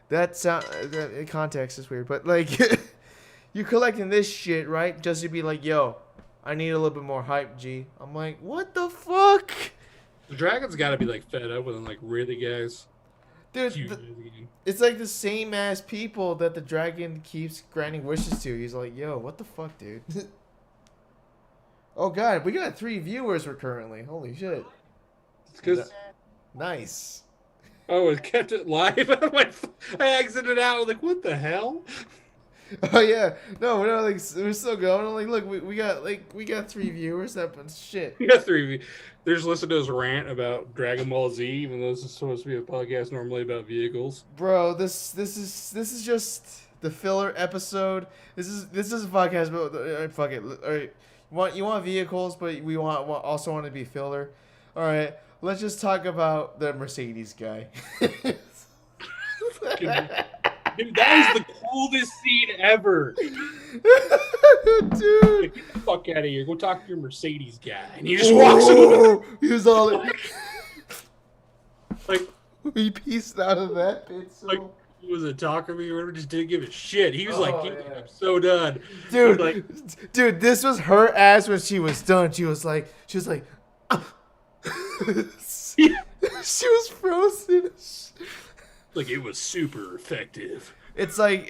That sound in context is weird, but like you're collecting this shit, right? Just to be like, yo, I need a little bit more hype, G. I'm like, what the fuck? The dragon's got to be like fed up with him. Like, really, guys? Dude, it's like the same ass people that the dragon keeps granting wishes to. He's like, yo, what the fuck, dude? Oh god, we got 3 viewers currently. Holy shit. It's because nice. oh, it kept it live. I exited out. Like, what the hell? Oh yeah, no, we're not like we're still going. I'm like, look, we got 3 viewers. That but shit. We got 3. They're just listening to us rant about Dragon Ball Z, even though this is supposed to be a podcast normally about vehicles. Bro, this is just the filler episode. This is a podcast about fuck it. All right, you want vehicles, but we also want to be filler. All right, let's just talk about the Mercedes guy. Dude, that is the coolest scene ever. Dude. Like, get the fuck out of here. Go talk to your Mercedes guy. And he just walks over. He was all like, he pieced out of that bit. So. Like, he was a talker to me or whatever, just didn't give a shit. He was Oh, like, yeah. I'm so done. Dude, this was her ass when she was done. She was like, she was frozen. Like, it was super effective. It's like,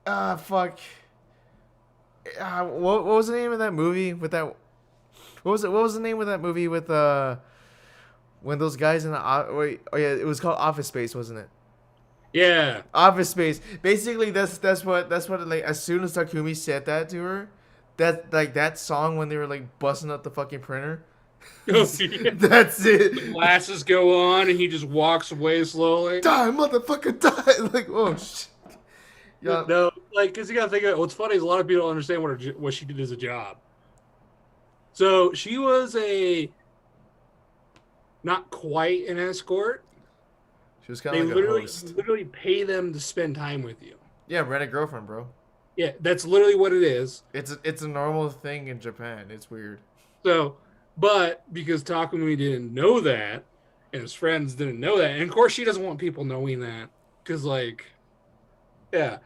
fuck. What was the name of that movie with that? What was the name of that movie with when those guys in the wait? Oh yeah, it was called Office Space, wasn't it? Yeah. Office Space. Basically, that's what like as soon as Takumi said that to her, that song when they were like busting up the fucking printer. Oh, yeah. That's it. The glasses go on and he just walks away slowly. Die, motherfucker, die! Like, oh shit. Yeah. No, like, because you gotta think of it. What's funny is a lot of people don't understand what she did as a job. So she was not quite an escort. She was kind of like a host. Literally pay them to spend time with you. Yeah, rent a girlfriend, bro. Yeah, that's literally what it is. It's a normal thing in Japan. It's weird. So, but because Takumi didn't know that, and his friends didn't know that, and of course she doesn't want people knowing that, because like, yeah,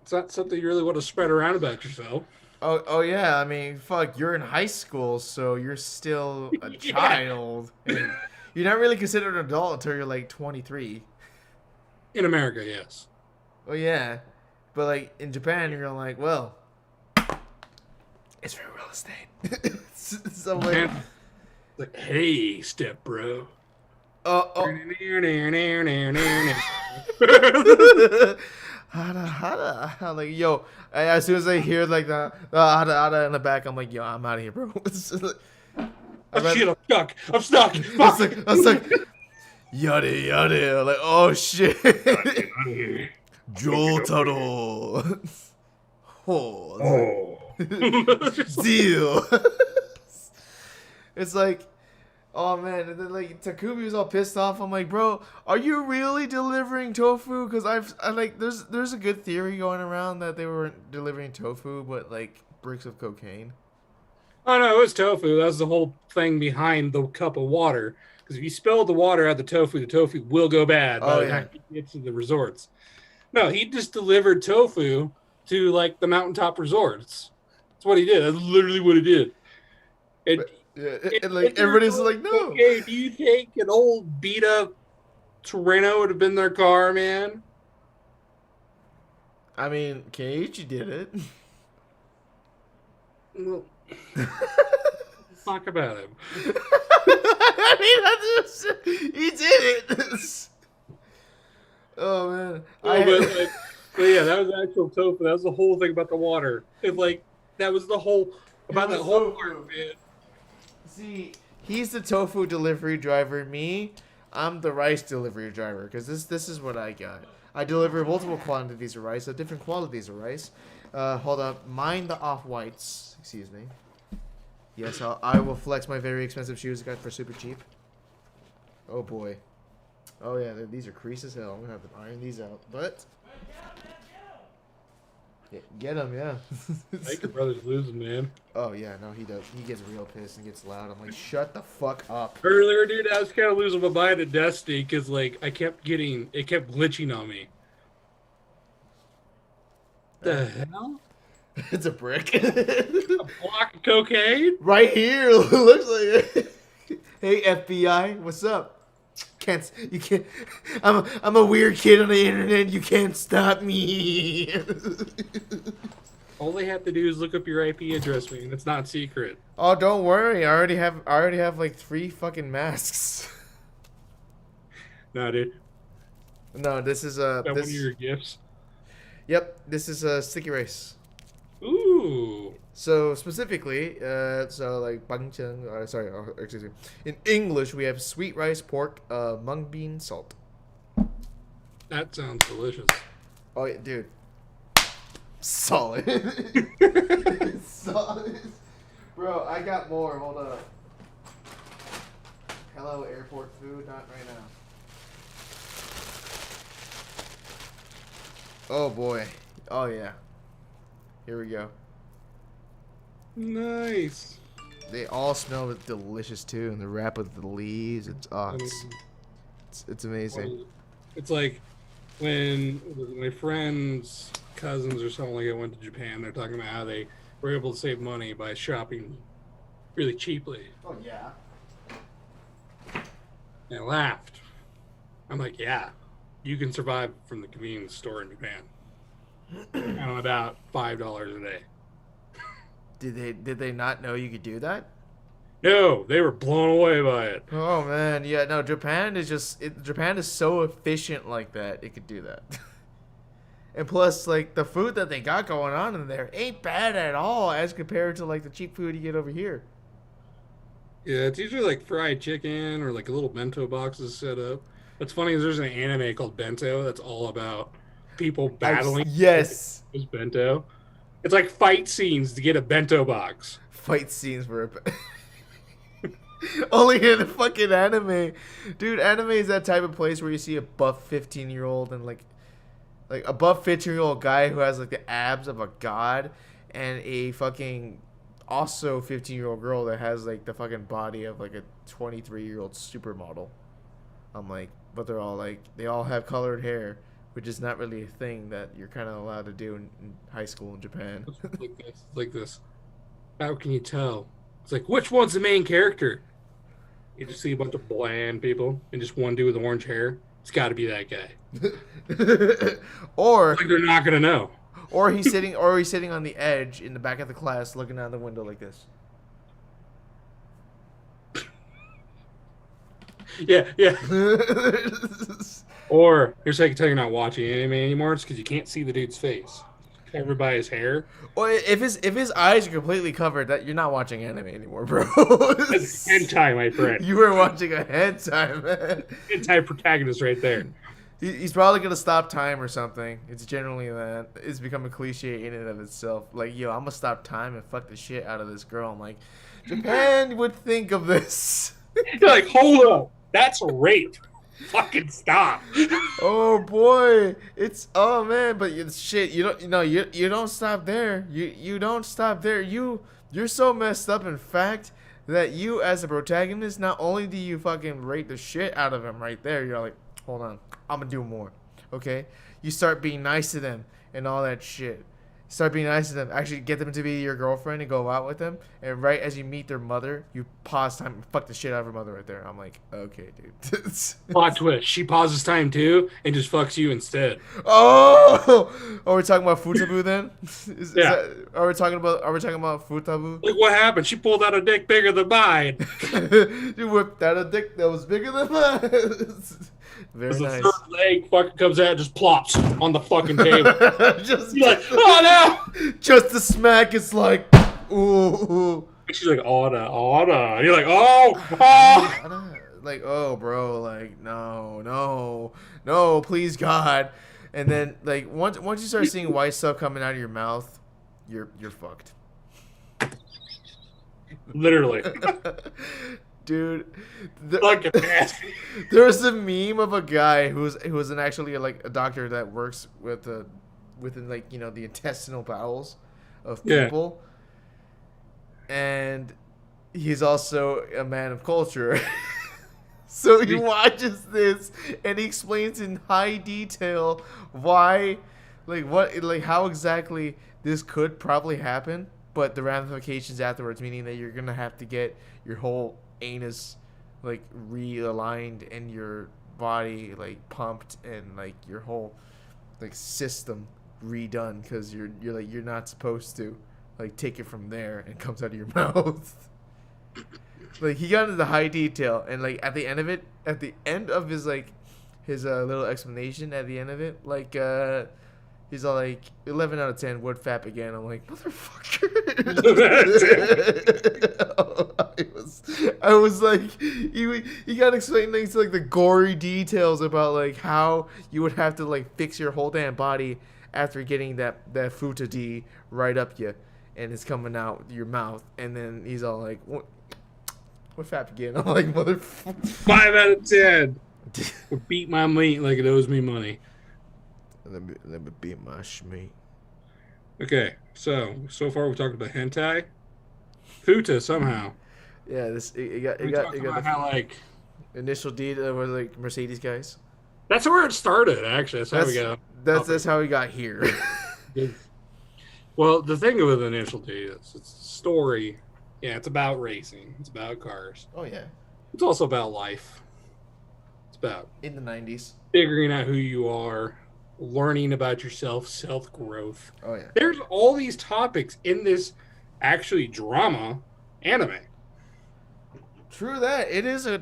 it's not something you really want to spread around about yourself. Oh yeah, I mean, fuck, you're in high school, so you're still a child. And you're not really considered an adult until you're like 23. In America, yes. Oh yeah, but like in Japan, you're like, well, it's for real estate. So like, hey, step bro. Oh. Hada. Like, yo, as soon as I hear like the hada in the back, I'm like, yo, I'm out of here, bro. Shit, I'm stuck. Fuck. I was like, yada. Like, oh shit. Jotaro. Oh. Deal. It's like, oh man, and then like Takumi was all pissed off. I'm like, bro, are you really delivering tofu? Because I like, there's a good theory going around that they were delivering tofu, but like bricks of cocaine. Oh no, it was tofu. That was the whole thing behind the cup of water. Because if you spill the water out the tofu will go bad by the time you get to the resorts. No, he just delivered tofu to like the mountaintop resorts. That's what he did. That's literally what he did. And like everybody's like, no. Okay, do you take an old beat up Torino would have been their car, man? I mean, Keiichi did it. Well, talk about him. I mean, that's just, he did it. Oh man. But yeah, that was actual tofu. That was the whole thing about the water. It like that was the whole about that whole part, man. See, he's the tofu delivery driver. Me, I'm the rice delivery driver. Because this is what I got. I deliver multiple quantities of rice, of different qualities of rice. Hold up. Mind the off-whites. Excuse me. Yes, I will flex my very expensive shoes I got for super cheap. Oh boy. Oh yeah, these are creased as hell. I'm gonna have to iron these out. But get them, yeah. I think your brother's losing, man. Oh yeah, no, he does. He gets real pissed and gets loud. I'm like, shut the fuck up. Earlier, dude, I was kind of losing my mind at Destiny because like it kept glitching on me. The hell? It's a brick. A block of cocaine? Right here, looks like it. Hey FBI, what's up? You can't. I'm a weird kid on the internet. You can't stop me. All they have to do is look up your IP address, man. It's not secret. Oh, don't worry. I already have like 3 fucking masks. No, dude. No, this is That one of your gifts. Yep, this is a sticky rice. Ooh. So specifically, like bangcheng. Sorry, excuse me. In English, we have sweet rice, pork, mung bean, salt. That sounds delicious. Oh yeah, dude. Solid. Solid. Bro, I got more. Hold up. Hello, airport food. Not right now. Oh boy. Oh yeah. Here we go. Nice. They all smell delicious too, and the wrap with the leaves. It's amazing. It's like when my friends, cousins, or something like that went to Japan. They're talking about how they were able to save money by shopping really cheaply. Oh yeah. And I laughed. I'm like, yeah, you can survive from the convenience store in Japan. On about $5 a day. Did they not know you could do that? No, they were blown away by it. Oh man, yeah, no, Japan is so efficient like that. It could do that. And plus, like, the food that they got going on in there ain't bad at all as compared to like the cheap food you get over here. Yeah, it's usually like fried chicken or like a little bento boxes set up. What's funny is there's an anime called Bento that's all about people battling. Yes. This bento. It's like fight scenes to get a bento box. Fight scenes were only in the fucking anime. Dude, anime is that type of place where you see a buff 15-year-old and like a buff 15-year-old guy who has like the abs of a god and a fucking also 15-year-old girl that has like the fucking body of like a 23-year-old supermodel. I'm like, but they're all like, they all have colored hair, which is not really a thing that you're kind of allowed to do in high school in Japan. It's like this. How can you tell? It's like, which one's the main character? You just see a bunch of bland people and just one dude with orange hair. It's got to be that guy. Or like they're not gonna know. Or he's sitting on the edge in the back of the class, looking out the window like this. Yeah. Or here's how you can tell you're not watching anime anymore. It's because you can't see the dude's face. Covered by his hair. Or if his eyes are completely covered, that you're not watching anime anymore, bro. That's hentai, my friend. You were watching a hentai, man. Hentai protagonist right there. He's probably gonna stop time or something. It's generally that. It's become a cliche in and of itself. Like, yo, I'm gonna stop time and fuck the shit out of this girl. I'm like, Japan would think of this. You're like, hold up, that's a rape. Fucking stop. Oh boy, oh man, but shit, you don't stop there. You don't stop there. You're so messed up, in fact, that you as a protagonist, not only do you fucking rape the shit out of him right there, you're like, hold on, I'm gonna do more. Okay, you start being nice to them and all that shit. Start being nice to them. Actually, get them to be your girlfriend and go out with them. And right as you meet their mother, you pause time and fuck the shit out of her mother right there. I'm like, okay, dude. Plot twist. She pauses time too and just fucks you instead. Oh, are we talking about Futabu then? Yeah. Are we talking about Futabu? Like, what happened? She pulled out a dick bigger than mine. You whipped out a dick that was bigger than mine. Very nice. The third leg fucking comes out and just plops on the fucking table. You're like, oh no! Just the smack, it's like, ooh. She's like, Oda. And you're like, oh. Like, oh, bro, like, no, please, God. And then, like, once you start seeing white stuff coming out of your mouth, you're fucked. Literally. Dude, Fucking nasty. there was a meme of a guy who was actually like a doctor that works within like the intestinal bowels of Yeah. people, and he's also a man of culture. So he watches this and he explains in high detail why, how exactly this could probably happen, but the ramifications afterwards, meaning that you're gonna have to get your whole anus like realigned and your body like pumped and like your whole like system redone because you're not supposed to like take it from there and it comes out of your mouth. Like he got into the high detail, and like at the end of it, at the end of his little explanation, at the end of it, he's all like 11 out of 10 would fap again. I'm like, motherfucker. I was like, he got explaining things like the gory details about like how you would have to like fix your whole damn body after getting that futa D right up you, and it's coming out your mouth, and then he's all like, what fap again? I'm like, motherfucker. 5 out of 10. Beat my meat like it owes me money. Let me beat my schmeat. Okay, so far we've talked about hentai, futa somehow. Yeah, it got About the how like initial D that was like Mercedes guys. that's where it started. Actually, that's how we got. That's how we got here. Well, the thing with initial D is it's a story. Yeah, it's about racing. It's about cars. Oh yeah. It's also about life. It's about in the 90s. Figuring out who you are, learning about yourself, self-growth. Oh yeah. There's all these topics in this actually drama anime. True that. It is a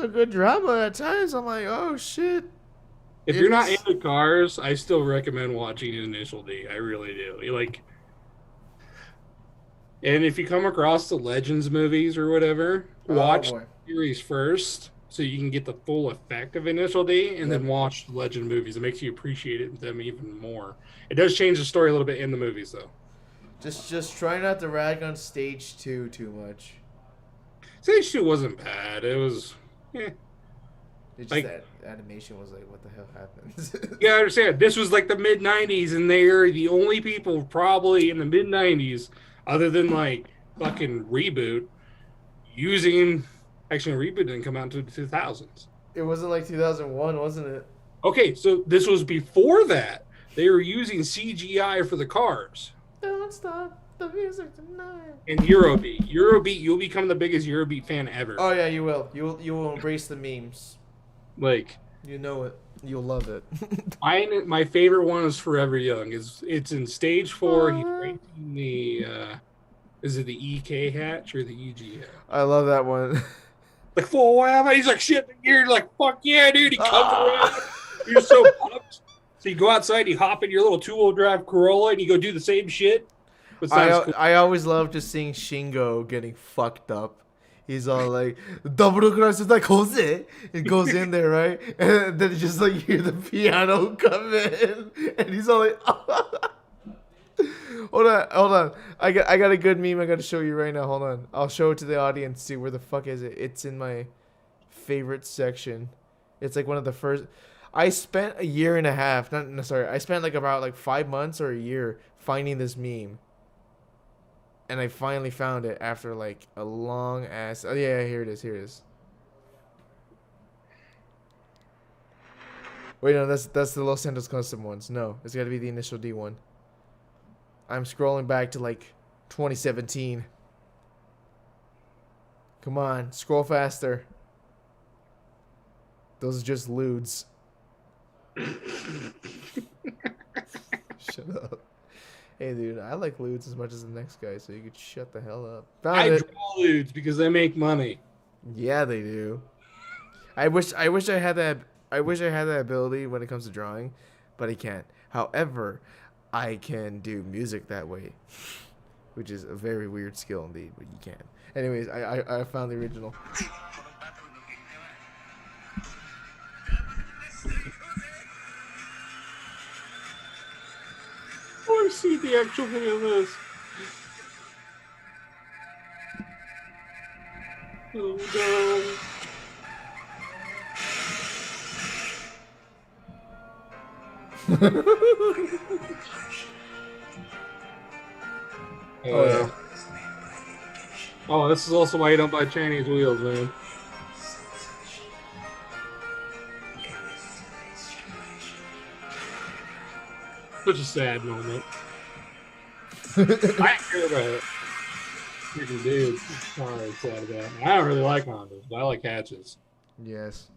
good drama at times. I'm like, oh shit. If you're not into cars, I still recommend watching Initial D. I really do. And if you come across the Legends movies or whatever, watch the series first so you can get the full effect of Initial D, and then watch the Legend movies. It makes you appreciate them even more. It does change the story a little bit in the movies, though. Just try not to rag on Stage 2 too much. Stage 2 wasn't bad. It was, It's just that animation was like, what the hell happened? Yeah, I understand. This was like the mid-90s, and they're the only people probably in the mid-90s, other than like fucking Reboot, using... Actually, Reboot didn't come out until the 2000s. It wasn't like 2001, wasn't it? Okay, so this was before that. They were using CGI for the cars. Don't stop the music tonight. And Eurobeat. Eurobeat, you'll become the biggest Eurobeat fan ever. Oh yeah, you will. You will embrace the memes. Like... You know it. You'll love it. My favorite one is Forever Young. It's in stage 4. He's racing the... is it the EK hatch or the EG hatch? I love that one. Like, forever. He's like, shit, you're like, fuck yeah, dude. He comes around. You're so pumped. So you go outside, you hop in your little 2-wheel drive Corolla, and you go do the same shit. I always love just seeing Shingo getting fucked up. He's all like, double cross is like Jose. It goes in there, right? And then just like you hear the piano come in. And he's all like, Hold on. I got a good meme I got to show you right now. Hold on. I'll show it to the audience. See, where the fuck is it? It's in my favorite section. It's like one of the first. I spent a year and a half. I spent like about 5 months or a year finding this meme. And I finally found it after like a long ass. Oh yeah, here it is. Wait, no, that's the Los Santos custom ones. No, it's got to be the Initial D one. I'm scrolling back to like 2017. Come on, scroll faster. Those are just lewds. Shut up. Hey, dude, I like lewds as much as the next guy, so you could shut the hell up. I draw lewds because they make money. Yeah, they do. I wish I had that. I wish I had that ability when it comes to drawing, but I can't. However, I can do music that way, which is a very weird skill indeed, but you can. Anyways, I found the original. Oh, I see the actual thing of this. Oh, no. Oh yeah. Oh, this is also why you don't buy Chinese wheels, man. Such a sad moment. I care about it. Freaking dude. Sorry, it's sad about. I don't really like Hondas, but I like hatches. Yes.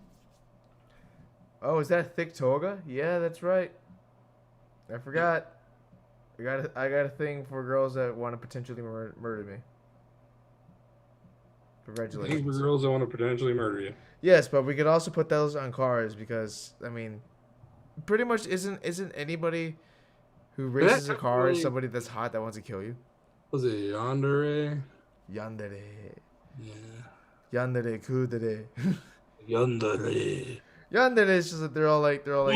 Oh, is that thick toga? Yeah, that's right. I forgot. I got a thing for girls that want to potentially murder me. Things for Congratulations. girls that want to potentially murder you. Yes, but we could also put those on cars because I mean, pretty much isn't anybody who And that races a car technically somebody that's hot that wants to kill you? was it Yandere? Yandere, Yeah. yandere, kudere. Yandere. Yandere is just that they're all like, Yeah.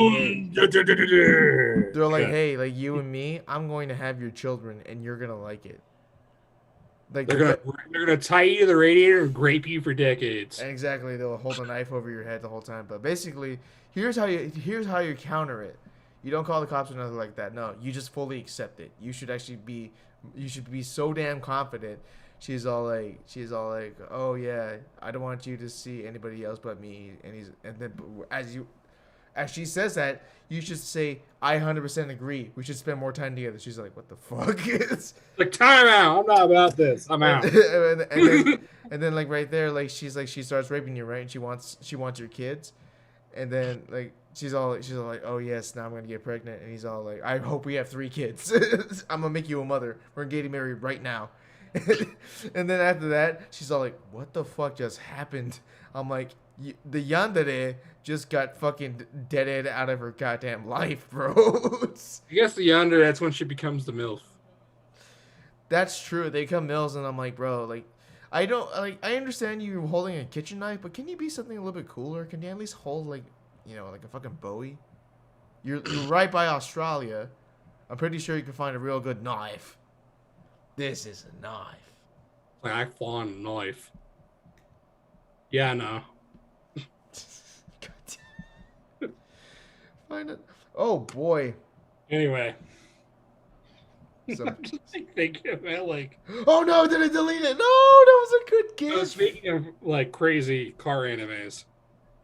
hey, like you and me, I'm going to have your children and you're gonna like it. Like They're the gonna be- they're gonna tie you to the radiator and grape you for decades. exactly, they'll hold a knife over your head the whole time. But basically, here's how you counter it. You don't call the cops or nothing like that. No, you just fully accept it. You should be so damn confident. She's all like, oh yeah, I don't want you to see anybody else but me. And then as she says that, you should say, I 100% agree. We should spend more time together. She's like, what the fuck? Like, time out. I'm not about this. I'm and, out. and then like right there, like she starts raping you, right? And she wants your kids, and then like she's all like, oh yes, now I'm gonna get pregnant, and he's all like, I hope we have 3 kids. I'm gonna make you a mother. We're getting married right now. And then after that, she's all like, what the fuck just happened? I'm like, the yandere just got fucking deaded out of her goddamn life, bro. I guess the yonder, that's when she becomes the MILF. That's true. They come mills, and I'm like, bro, like, I don't like. I understand you holding a kitchen knife, but can you be something a little bit cooler? Can you at least hold like, like a fucking Bowie? You're right by Australia. I'm pretty sure you can find a real good knife. This is a knife. Like, I fawn a knife. Yeah, no. Find it. Oh boy. Anyway. Some... I'm just thinking about, like... Oh no, did I delete it? No, that was a good gift. Speaking of, like, crazy car animes,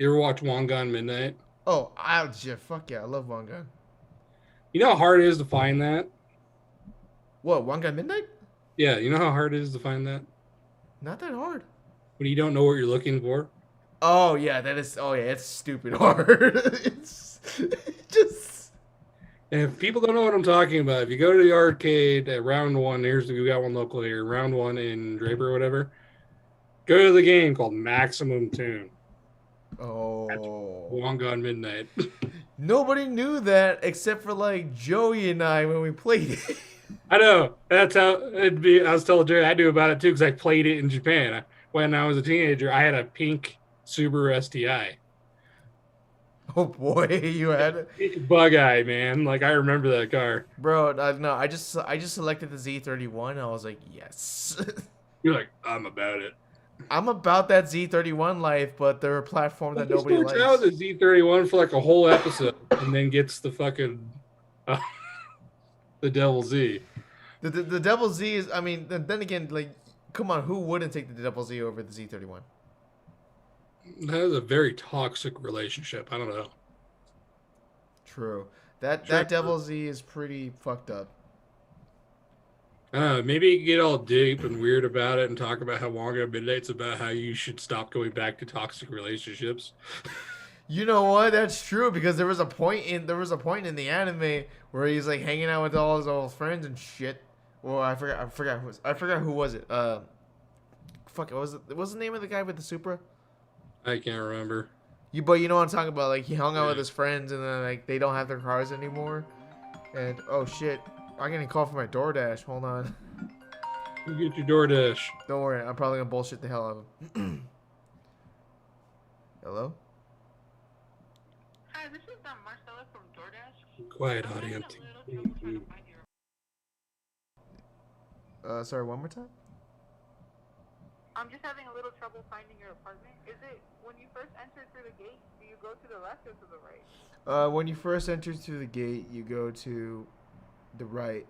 you ever watch Wangan Midnight? Oh, yeah, fuck yeah, I love Wanga. You know how hard it is to find that? What, Wanga Midnight? Yeah, you know how hard it is to find that? Not that hard. When you don't know what you're looking for? Oh yeah, that is. Oh yeah, it's stupid hard. It's just. And if people don't know what I'm talking about, if you go to the arcade at Round 1, we got one local here, Round 1 in Draper or whatever, go to the game called Maximum Tune. Oh. Wangan Midnight. Nobody knew that except for like Joey and I when we played it. I know. That's how it'd be. I was telling Jerry I knew about it too because I played it in Japan. When I was a teenager, I had a pink Subaru STI. Oh boy, you had it, Bug eye, man. Like, I remember that car. bro. No, I just selected the Z31. I was like, yes. You're like, I'm about it. I'm about that Z31 life, but they're a platform that nobody likes. Out the Z31 for like a whole episode, and then gets the fucking the Devil Z. The Devil Z is. I mean, then again, like, come on, who wouldn't take the Devil Z over the Z31? That is a very toxic relationship. I don't know. True. That Devil Z is pretty fucked up. Maybe you can get all deep and weird about it and talk about how Wonga Midnight's about how you should stop going back to toxic relationships. You know what? That's true because there was a point in the anime where he's like hanging out with all his old friends and shit. Well, I forgot who was it. Fuck, what was the name of the guy with the Supra? I can't remember. But you know what I'm talking about. Like he hung out with his friends and then like they don't have their cars anymore. And oh shit, I'm getting a call from my DoorDash. Hold on. You get your DoorDash. Don't worry, I'm probably gonna bullshit the hell out of him. Hello? Hi, this is Marcella from DoorDash. Quiet audience. Sorry, one more time? I'm just having a little trouble finding your apartment. Is it when you first enter through the gate? Do you go to the left or to the right? When you first enter through the gate, you go to the right,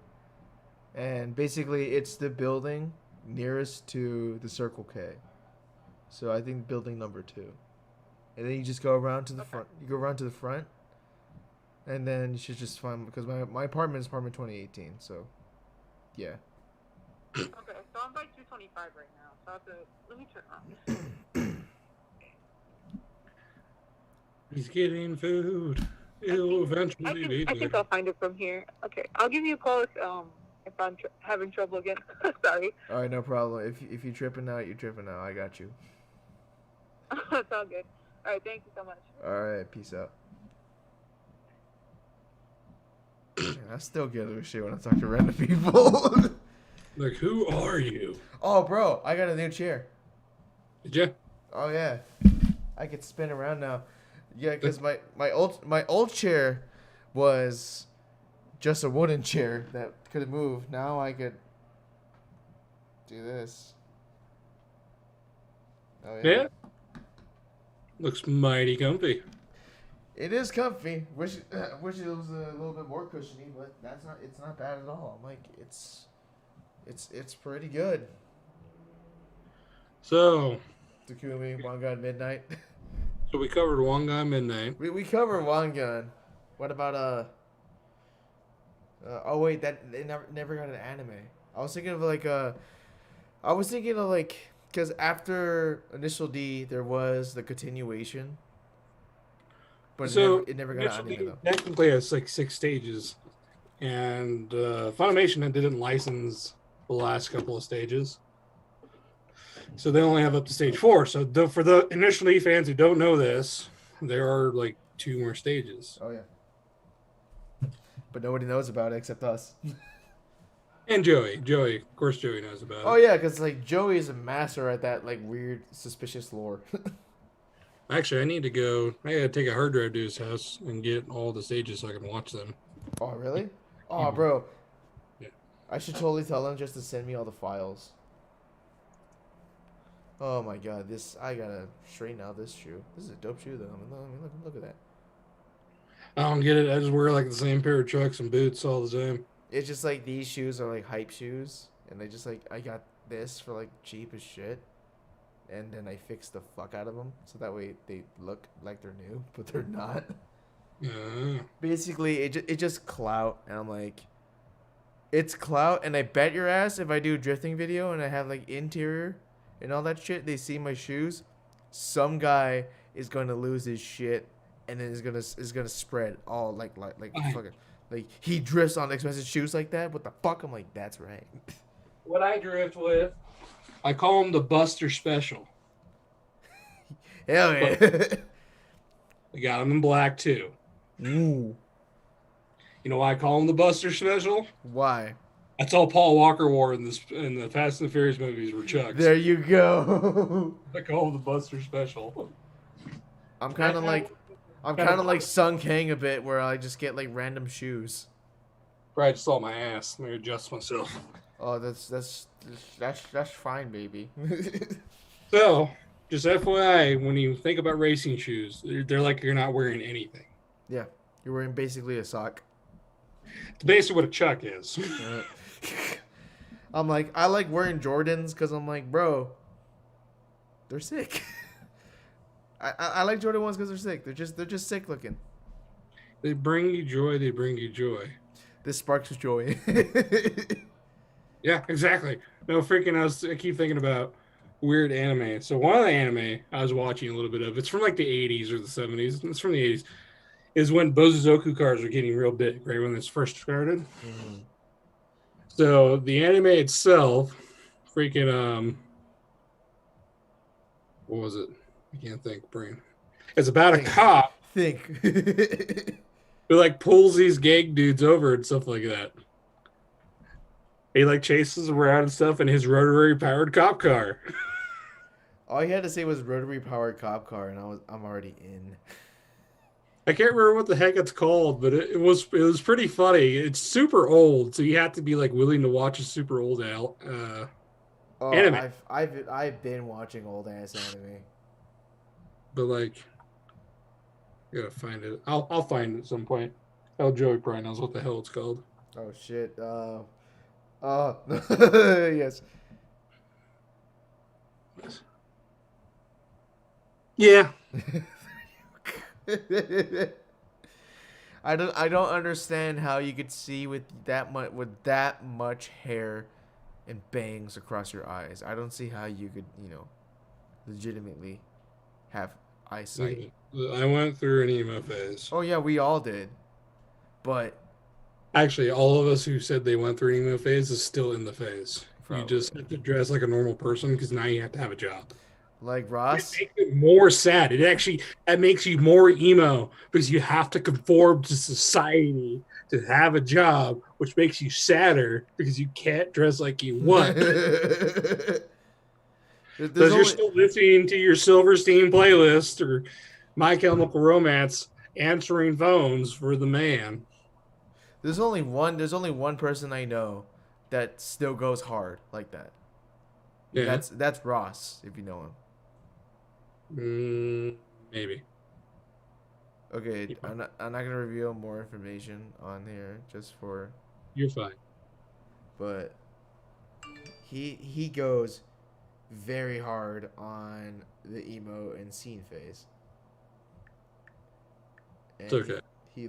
and basically it's the building nearest to the Circle K. So I think building number 2, and then you just go around to the front. You go around to the front, and then you should just find because my apartment is apartment 2018. So, yeah. Okay, so I'm by 225 right now. So I have to let me turn around. He's getting food. It'll eventually be I think I'll find it from here. Okay, I'll give you a call if I'm having trouble again. Sorry. All right, no problem. If you're tripping out, you're tripping out. I got you. It's all good. All right, thank you so much. All right, peace out. I still get this shit when I talk to random people. Like, who are you? Oh, bro, I got a new chair. Did you? Oh yeah, I could spin around now. Yeah, because my old chair was just a wooden chair that could move. Now I could do this. Oh Yeah. Looks mighty comfy. It is comfy. Wish it was a little bit more cushiony, but it's not bad at all. I'm like it's pretty good. So, Takumi, One Gun Midnight. so we covered One Guy Midnight. We covered One Gun. What about oh wait, that they never got an anime. I was thinking of because after Initial D there was the continuation. But So it never got an anime though. Technically, it's like 6 stages, and Funimation didn't license the last couple of stages, so they only have up to stage 4. So for the Initial D fans who don't know this, there are like 2 more stages. Oh yeah. But nobody knows about it except us. And Joey, of course, Joey knows about it. Oh yeah, because like Joey is a master at that like weird, suspicious lore. Actually, I gotta take a hard drive to his house and get all the stages so I can watch them. Oh really? Oh bro. Yeah. I should totally tell him just to send me all the files. Oh my god, I gotta straighten out this shoe. This is a dope shoe though. I mean, look at that. I don't get it. I just wear like the same pair of trucks and boots all the time. It's just like these shoes are like hype shoes, and they just like I got this for like cheap as shit, and then I fixed the fuck out of them so that way they look like they're new, but they're not. Basically, it just clout, and I'm like, it's clout, and I bet your ass if I do a drifting video and I have like interior and all that shit, they see my shoes, some guy is gonna lose his shit, and then is gonna spread all like fucking. Like, he drifts on expensive shoes like that? What the fuck? I'm like, that's right. What I drift with, I call them the Buster Special. Hell yeah. I got them in black, too. Ooh. You know why I call them the Buster Special? Why? That's all Paul Walker wore in the Fast and the Furious movies were Chucks. There you go. I call them the Buster Special. I'm kind of like Sung Kang a bit, where I just get like random shoes. Probably just saw my ass. Let me adjust myself. Oh, that's fine, baby. So, just FYI, when you think about racing shoes, they're like you're not wearing anything. Yeah, you're wearing basically a sock. It's basically what a Chuck is. I'm like, I like wearing Jordans because I'm like, bro, they're sick. I like Jordan 1s because they're sick. They're just sick looking. They bring you joy. They bring you joy. This sparks joy. Yeah, exactly. No freaking. I keep thinking about weird anime. So one of the anime I was watching a little bit of. It's from like the 80s or the 70s. It's from the 80s. Is when Bozuzoku cars were getting real big, right when this first started. Mm-hmm. So the anime itself, freaking what was it? I can't think, brain. It's about a cop who like pulls these gang dudes over and stuff like that. He like chases them around and stuff in his rotary powered cop car. All he had to say was rotary powered cop car, and I'm already in. I can't remember what the heck it's called, but it was pretty funny. It's super old, so you have to be like willing to watch a super old Oh, anime. I've been watching old ass anime. But like, I gotta find it. I'll find it at some point. Oh, Joey probably knows what the hell it's called. Oh shit. Yes. Yeah. I don't understand how you could see with that much hair and bangs across your eyes. I don't see how you could, legitimately have eyesight. I went through an emo phase. Oh yeah, we all did. But Actually, all of us who said they went through an emo phase is still in the phase. You probably just have to dress like a normal person because now you have to have a job. like It Ross. makes it more sad. That makes you more emo because you have to conform to society to have a job, which makes you sadder because you can't dress like you want. There's Because you're only still listening to your Silverstein playlist or My Chemical Romance, answering phones for the man. there's only one person I know that still goes hard like that. Yeah, That's Ross, if you know him. maybe. Okay, Yeah, I'm not gonna reveal more information on here just for, you're fine. but he goes very hard on the emo and scene phase, It's and okay. he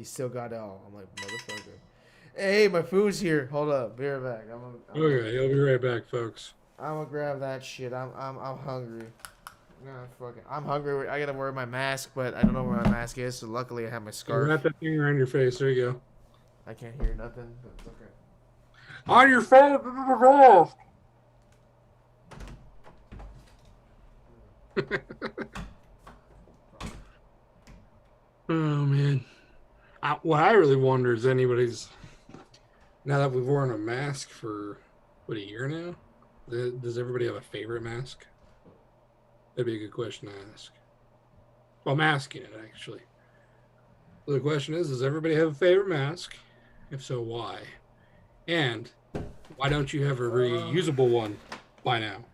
still got it all. I'm like, motherfucker. Hey, my food's here. Hold up, be right back. Okay, I'll be right back, folks. I'm gonna grab that shit. I'm hungry. I'm hungry. I gotta wear my mask, but I don't know where my mask is. So luckily, I have my Yeah, wrap scarf. that thing around your face. There you I can't hear nothing. But it's okay. go. On your face. Oh man. What I really wonder is anybody's now that we've worn a mask for what, a year now. Does everybody have a favorite mask? That'd be a good question to ask. Well, I'm asking it actually. So the question is: does everybody have a favorite mask? If so, why? And why don't you have a Uh, reusable one by now?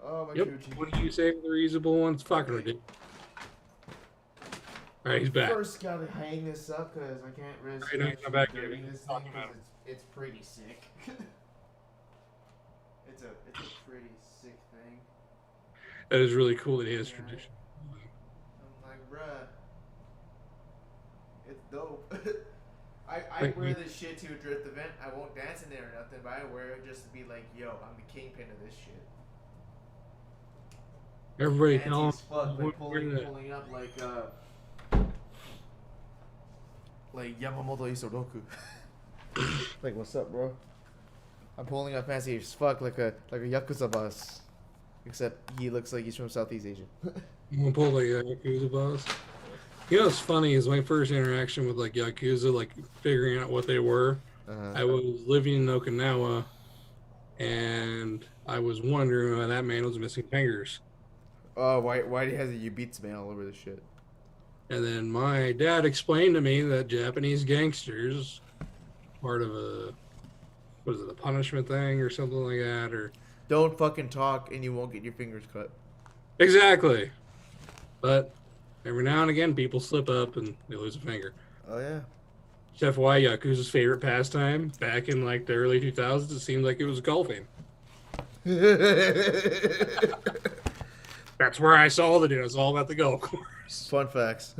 oh my Yep. coochie. What do you say for the reusable one? It's fucking ridiculous. All right, he's back. First, gotta hang this up because I can't risk Right now, he's not back yet. dirtying this thing Talking because about it's pretty sick. it's a pretty sick thing. That is really cool that he has Yeah. tradition. I'm like, bruh, it's dope. I Like, wear this shit to a drift event. I won't dance in there or nothing, but I wear it just to be like, yo, I'm the kingpin of this shit. everybody Fancy tell him as fuck, like pulling up like Yamamoto Isoroku. Like, what's up, bro? I'm pulling up fancy as fuck like a Yakuza boss. Except he looks like he's from Southeast Asia. I'm gonna pull like a Yakuza boss. You know what's funny is my first interaction with like Yakuza, like figuring out what they were. I was living in Okinawa, and I was wondering why that man was missing fingers. Oh, why has a Ubits man all over this shit? And then my dad explained to me that Japanese gangsters, part of a what is it, a punishment thing or something like that, or Don't fucking talk and you won't get your fingers cut. exactly. But every now and again, people slip up and they lose a finger. Oh yeah. Chef Y, Yakuza's favorite pastime back in like the early 2000s, it seemed like it was golfing. That's where I saw the dude. It was all about the golf course. Fun facts.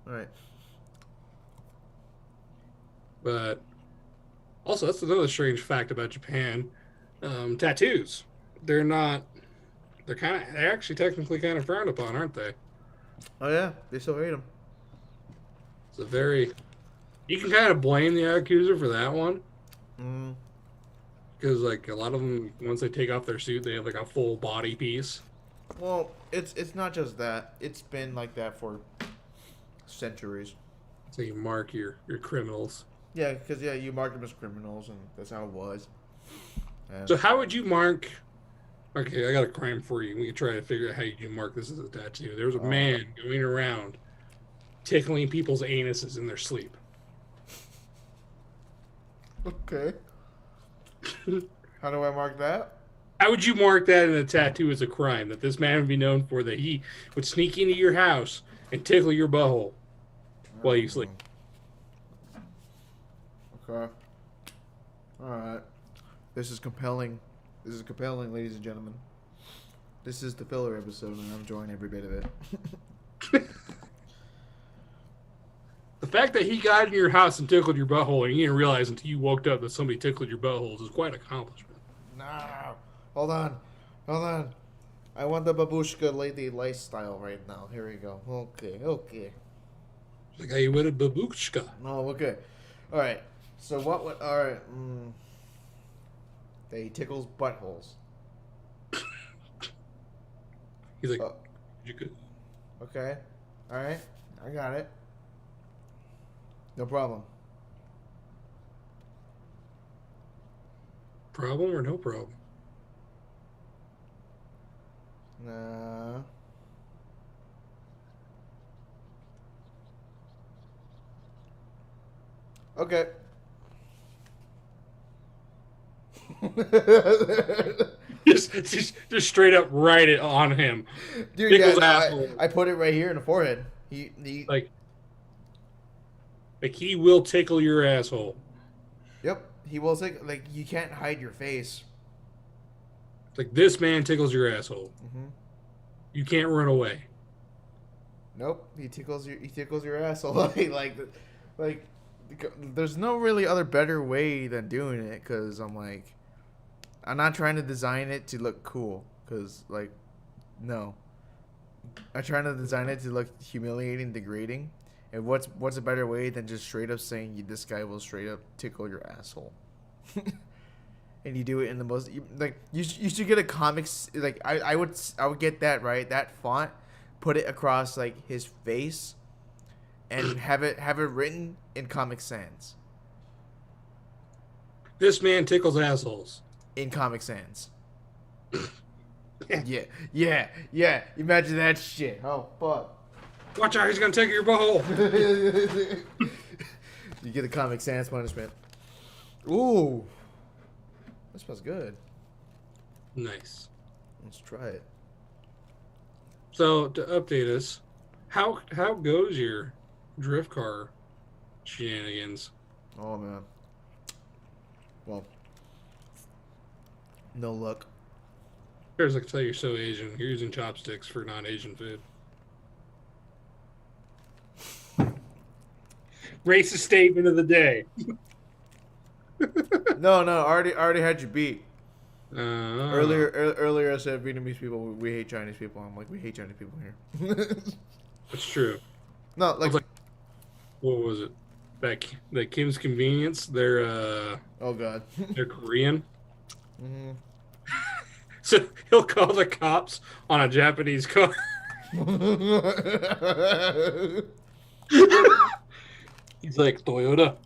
All right. But also, that's another strange fact about Japan. Tattoos. They're not. They're actually technically kind of frowned upon, aren't they? Oh yeah, they still hate him. It's a very. You can kind of blame the Yakuza for that one. Mm. Because like a lot of them, once they take off their suit, they have like a full body piece. Well, it's not just that. It's been like that for centuries. So you mark your criminals. Yeah, because you mark them as criminals, and that's how it was. And So how would you mark? Okay, I got a crime for you. We can try to figure out how you can mark this as a tattoo. There was a man going around tickling people's anuses in their sleep. okay. How do I mark that? How would you mark that in a tattoo as a crime? That this man would be known for that he would sneak into your house and tickle your butthole while you sleep. Okay. All right. This is compelling. This is compelling, ladies and gentlemen. This is the filler episode, and I'm enjoying every bit of it. The fact that he got in your house and tickled your butthole and you didn't realize until you woke up that somebody tickled your buttholes is quite an accomplishment. No. Hold on. I want the babushka lady lifestyle right now. Here we go. Okay. Like how you with a babushka. No, okay. All right. So what would... All right. He tickles buttholes. He's like, you could. Okay. All right. I got it. No problem. Problem or no problem? Nah. Okay. just straight up write it on him. Dude, I put it right here in the forehead. He like he will tickle your asshole. Yep, he will take. Like, you can't hide your face. Like, this man tickles your asshole. Mm-hmm. You can't run away. Nope, he tickles your asshole. like, there's no really other better way than doing it, because I'm not trying to design it to look cool, because, no. I'm trying to design it to look humiliating, degrading. And what's a better way than just straight up saying this guy will straight up tickle your asshole? And you do it in the most... You should get a comics... I would get that, right? That font. Put it across, his face. And have it written in Comic Sans. This man tickles assholes. In Comic Sans. Yeah. Imagine that shit. Oh, fuck. Watch out, he's gonna tickle your butthole. You get the Comic Sans punishment. Ooh. That smells good. Nice. Let's try it. So, to update us, how goes your drift car shenanigans? Oh, man. Well, no luck. Here's, I can tell you're so Asian. You're using chopsticks for non-Asian food. Racist statement of the day. No, I already had you beat. Earlier I said Vietnamese people, we hate Chinese people. I'm like, we hate Chinese people here. That's true. No, what was it? That Kim's Convenience. They're oh god, they're Korean. Mm-hmm. So he'll call the cops on a Japanese car. He's like, Toyota,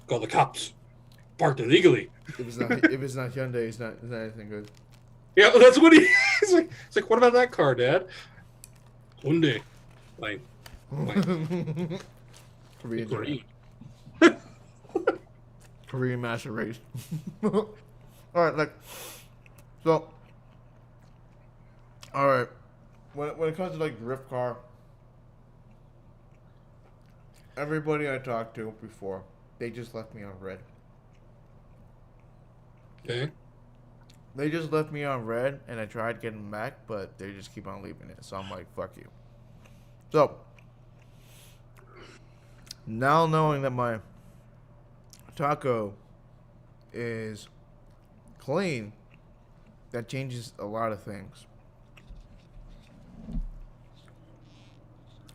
call the cops. Parked illegally. If it's not Hyundai, it's not anything good. Yeah, that's what he's like. It's like, what about that car, Dad? Hyundai. Like, Korean master race. All right, so. All right, when it comes to drift car, everybody I talked to before, they just left me on red. Okay. They just left me on red, and I tried getting them back, but they just keep on leaving it. So I'm like, fuck you. So, now knowing that my taco is clean, that changes a lot of things.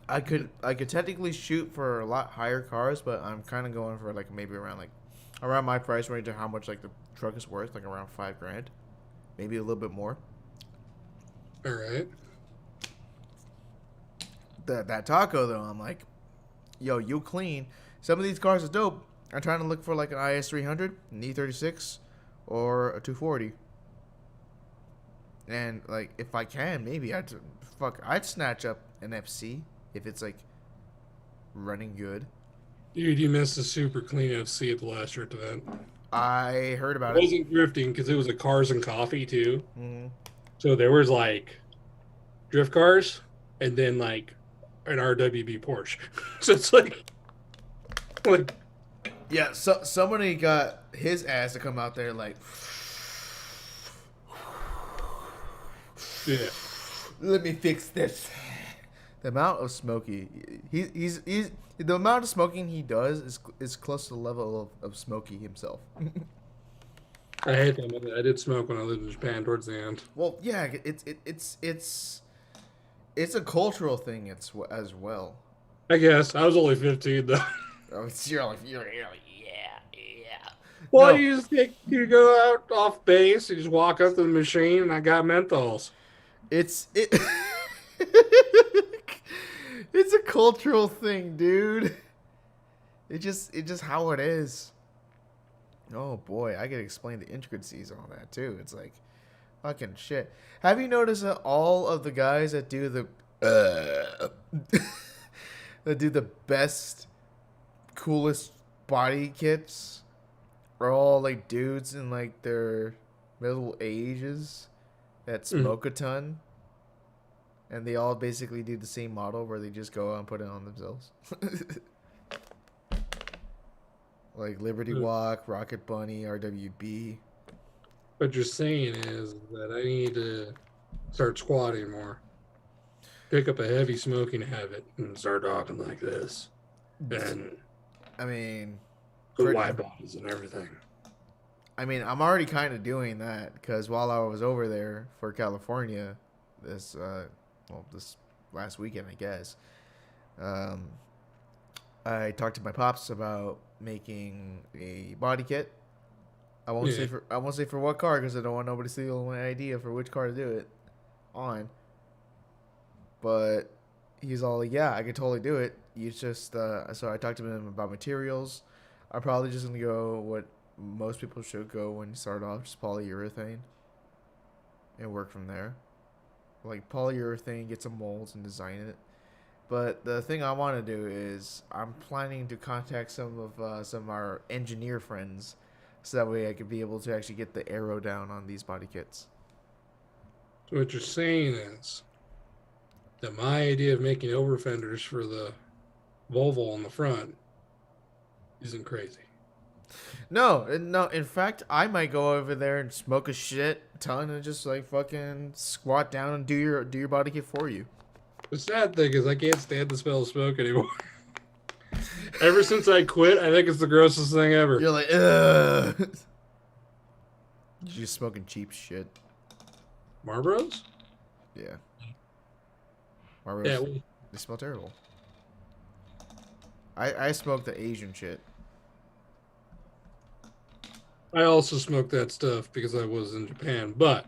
I could technically shoot for a lot higher cars, but I'm kind of going for maybe around my price range of how much the truck is worth, around $5,000, maybe a little bit more. All right. That taco though, I'm like, yo, you clean. Some of these cars are dope. I'm trying to look for an IS300, an E36, or a 240. And if I can, maybe I'd snatch up an FC if it's running good. Dude, you missed a super clean FC at the last shirt event. I heard It about it. wasn't drifting because it was a cars and coffee too. Hmm. So there was like drift cars and then like an RWB Porsche. So it's like Yeah, so somebody got his ass to come out there like, yeah. let me fix this. The amount of smoky he's the amount of smoking he does is close to the level of Smokey himself. I hate that. I did smoke when I lived in Japan towards the end. Well, yeah, it's a cultural thing. It's as well. I guess I was only 15 though. Oh, you're like yeah, yeah. Well, No, you go out off base, you just walk up to the machine, and I got menthols. it. It's a cultural thing, dude. It just how it is. Oh boy, I can explain the intricacies on that too. It's like fucking shit. Have you noticed that all of the guys that do the that do the best, coolest body kits are all like dudes in like their middle ages that smoke a ton, and they all basically do the same model where they just go out and put it on themselves. Like Liberty Walk, Rocket Bunny, RWB. What you're saying is that I need to start squatting more, pick up a heavy smoking habit, and start talking like this, and I mean, put wide bodies and everything. I mean, I'm already kind of doing that because while I was over there for California, this last weekend, I guess, I talked to my pops about making a body kit. I won't say for what car because I don't want nobody to steal my idea for which car to do it on. But he's all like, "Yeah, I could totally do it." He's just so I talked to him about materials. I'm probably just gonna go what most people should go when you start off, just polyurethane, and work from there. Like polyurethane, get some molds and design it. But the thing I want to do is I'm planning to contact some of our engineer friends, so that way I could be able to actually get the aero down on these body kits. So what you're saying is that my idea of making over fenders for the Volvo on the front isn't crazy. No, no. In fact, I might go over there and smoke a shit ton and just like fucking squat down and do your body kit for you. The sad thing is I can't stand the smell of smoke anymore. Ever since I quit, I think it's the grossest thing ever. You're like, ugh. You're just smoking cheap shit. Marlboros? Yeah. Marlboros, Yeah. they smell terrible. I smoke the Asian shit. I also smoked that stuff because I was in Japan, but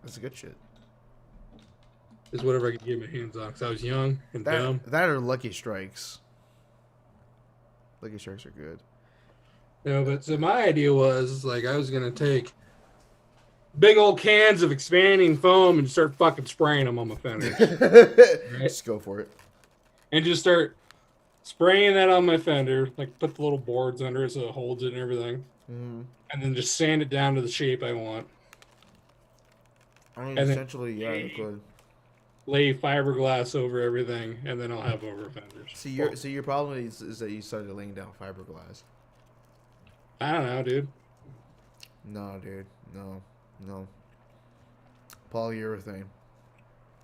That's good shit. it's whatever I could get my hands on because I was young and dumb. That are Lucky Strikes. Lucky Strikes are good. But so my idea was like I was gonna take big old cans of expanding foam and start fucking spraying them on my fenders. Right? Just go for it. And just start spraying that on my fender, like put the little boards under it so it holds it and everything. Mm-hmm. And then just sand it down to the shape I want. I mean, and essentially, yeah, you could. Lay fiberglass over everything, and then I'll have over fenders. So your problem is that you started laying down fiberglass. I don't know, dude. No, dude. No. Polyurethane.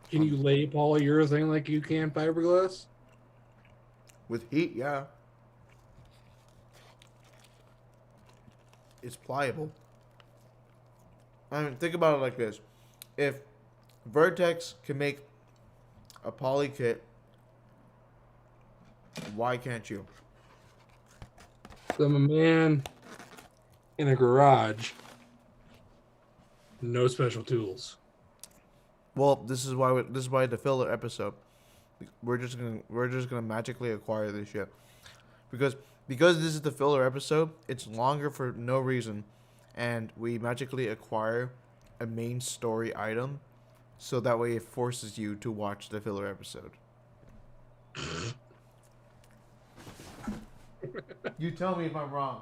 Can you lay polyurethane like you can fiberglass? With heat, yeah. It's pliable. I mean, think about it like this. If Vertex can make a poly kit, why can't you? So I'm a man in a garage. No special tools. Well, this is why the filler episode. We're just gonna magically acquire this shit, because this is the filler episode. It's longer for no reason, and we magically acquire a main story item, so that way it forces you to watch the filler episode. You tell me if I'm wrong.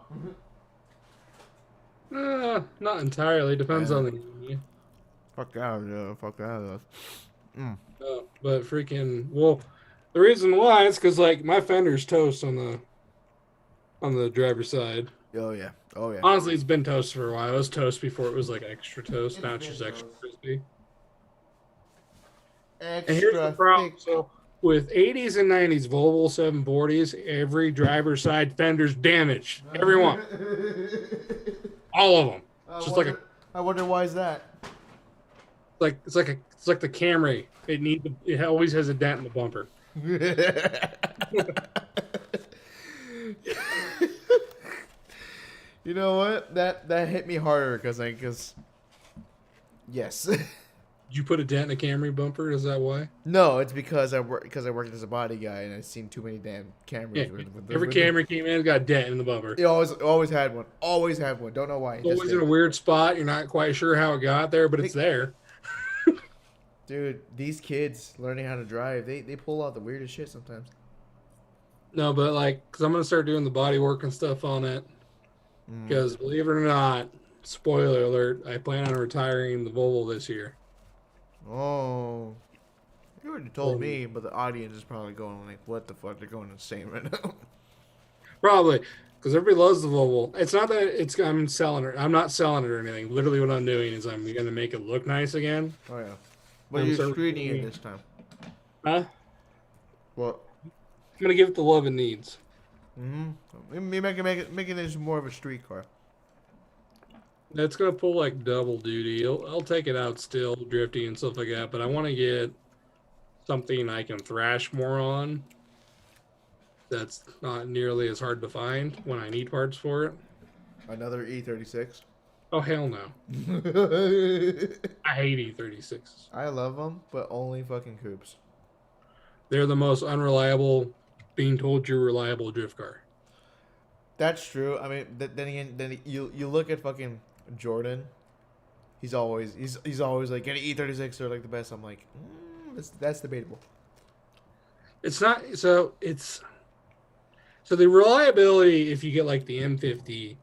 Not entirely. Depends on the year. Fuck out, yeah. Fuck out. But freaking well, the reason why is because like my fender's toast on the driver's side. Oh yeah. Oh yeah. Honestly, it's been toast for a while. It was toast before it was like extra toast. It's Now it's been just extra toast. crispy. And here's the Extra problem. thick. So with 80s and 90s Volvo 740s, every driver's side fender's damaged. Everyone, all of them. I Just like a wonder. I wonder why is that. it's like the Camry. It always has a dent in the bumper. You know what? That hit me harder because yes. Did you put a dent in a Camry bumper? Is that why? No, it's because I worked as a body guy and I've seen too many damn Yeah. cameras. Every Camry came in, it's got a dent in the bumper. It always had one. Always had one. Don't know why. Just Always in did. a weird spot. You're not quite sure how it got there, but it's there. Dude, these kids learning how to drive, they pull out the weirdest shit sometimes. No, but like, because I'm going to start doing the body work and stuff on it. Because believe it or not, spoiler alert, I plan on retiring the Volvo this year. Oh. You already told me, but the audience is probably going like, what the fuck? They're going insane right now. Probably. Because everybody loves the Volvo. It's not that I'm selling it. I'm not selling it or anything. Literally what I'm doing is I'm going to make it look nice again. Oh, yeah. But I'm you're sorry. streeting it this time. Huh? Well, I'm going to give it the love it needs. maybe I can make it into more of a street car. It's going to pull like double duty. I'll take it out still, drifting and stuff like that. But I want to get something I can thrash more on. That's not nearly as hard to find when I need parts for it. Another E36. Oh, hell no. I hate E36s. I love them, but only fucking coupes. They're the most unreliable, being told you're reliable drift car. That's true. I mean, then again, you look at fucking Jordan. He's always like, get an E36, they're like the best. I'm like, that's debatable. It's not so the reliability if you get like the M50,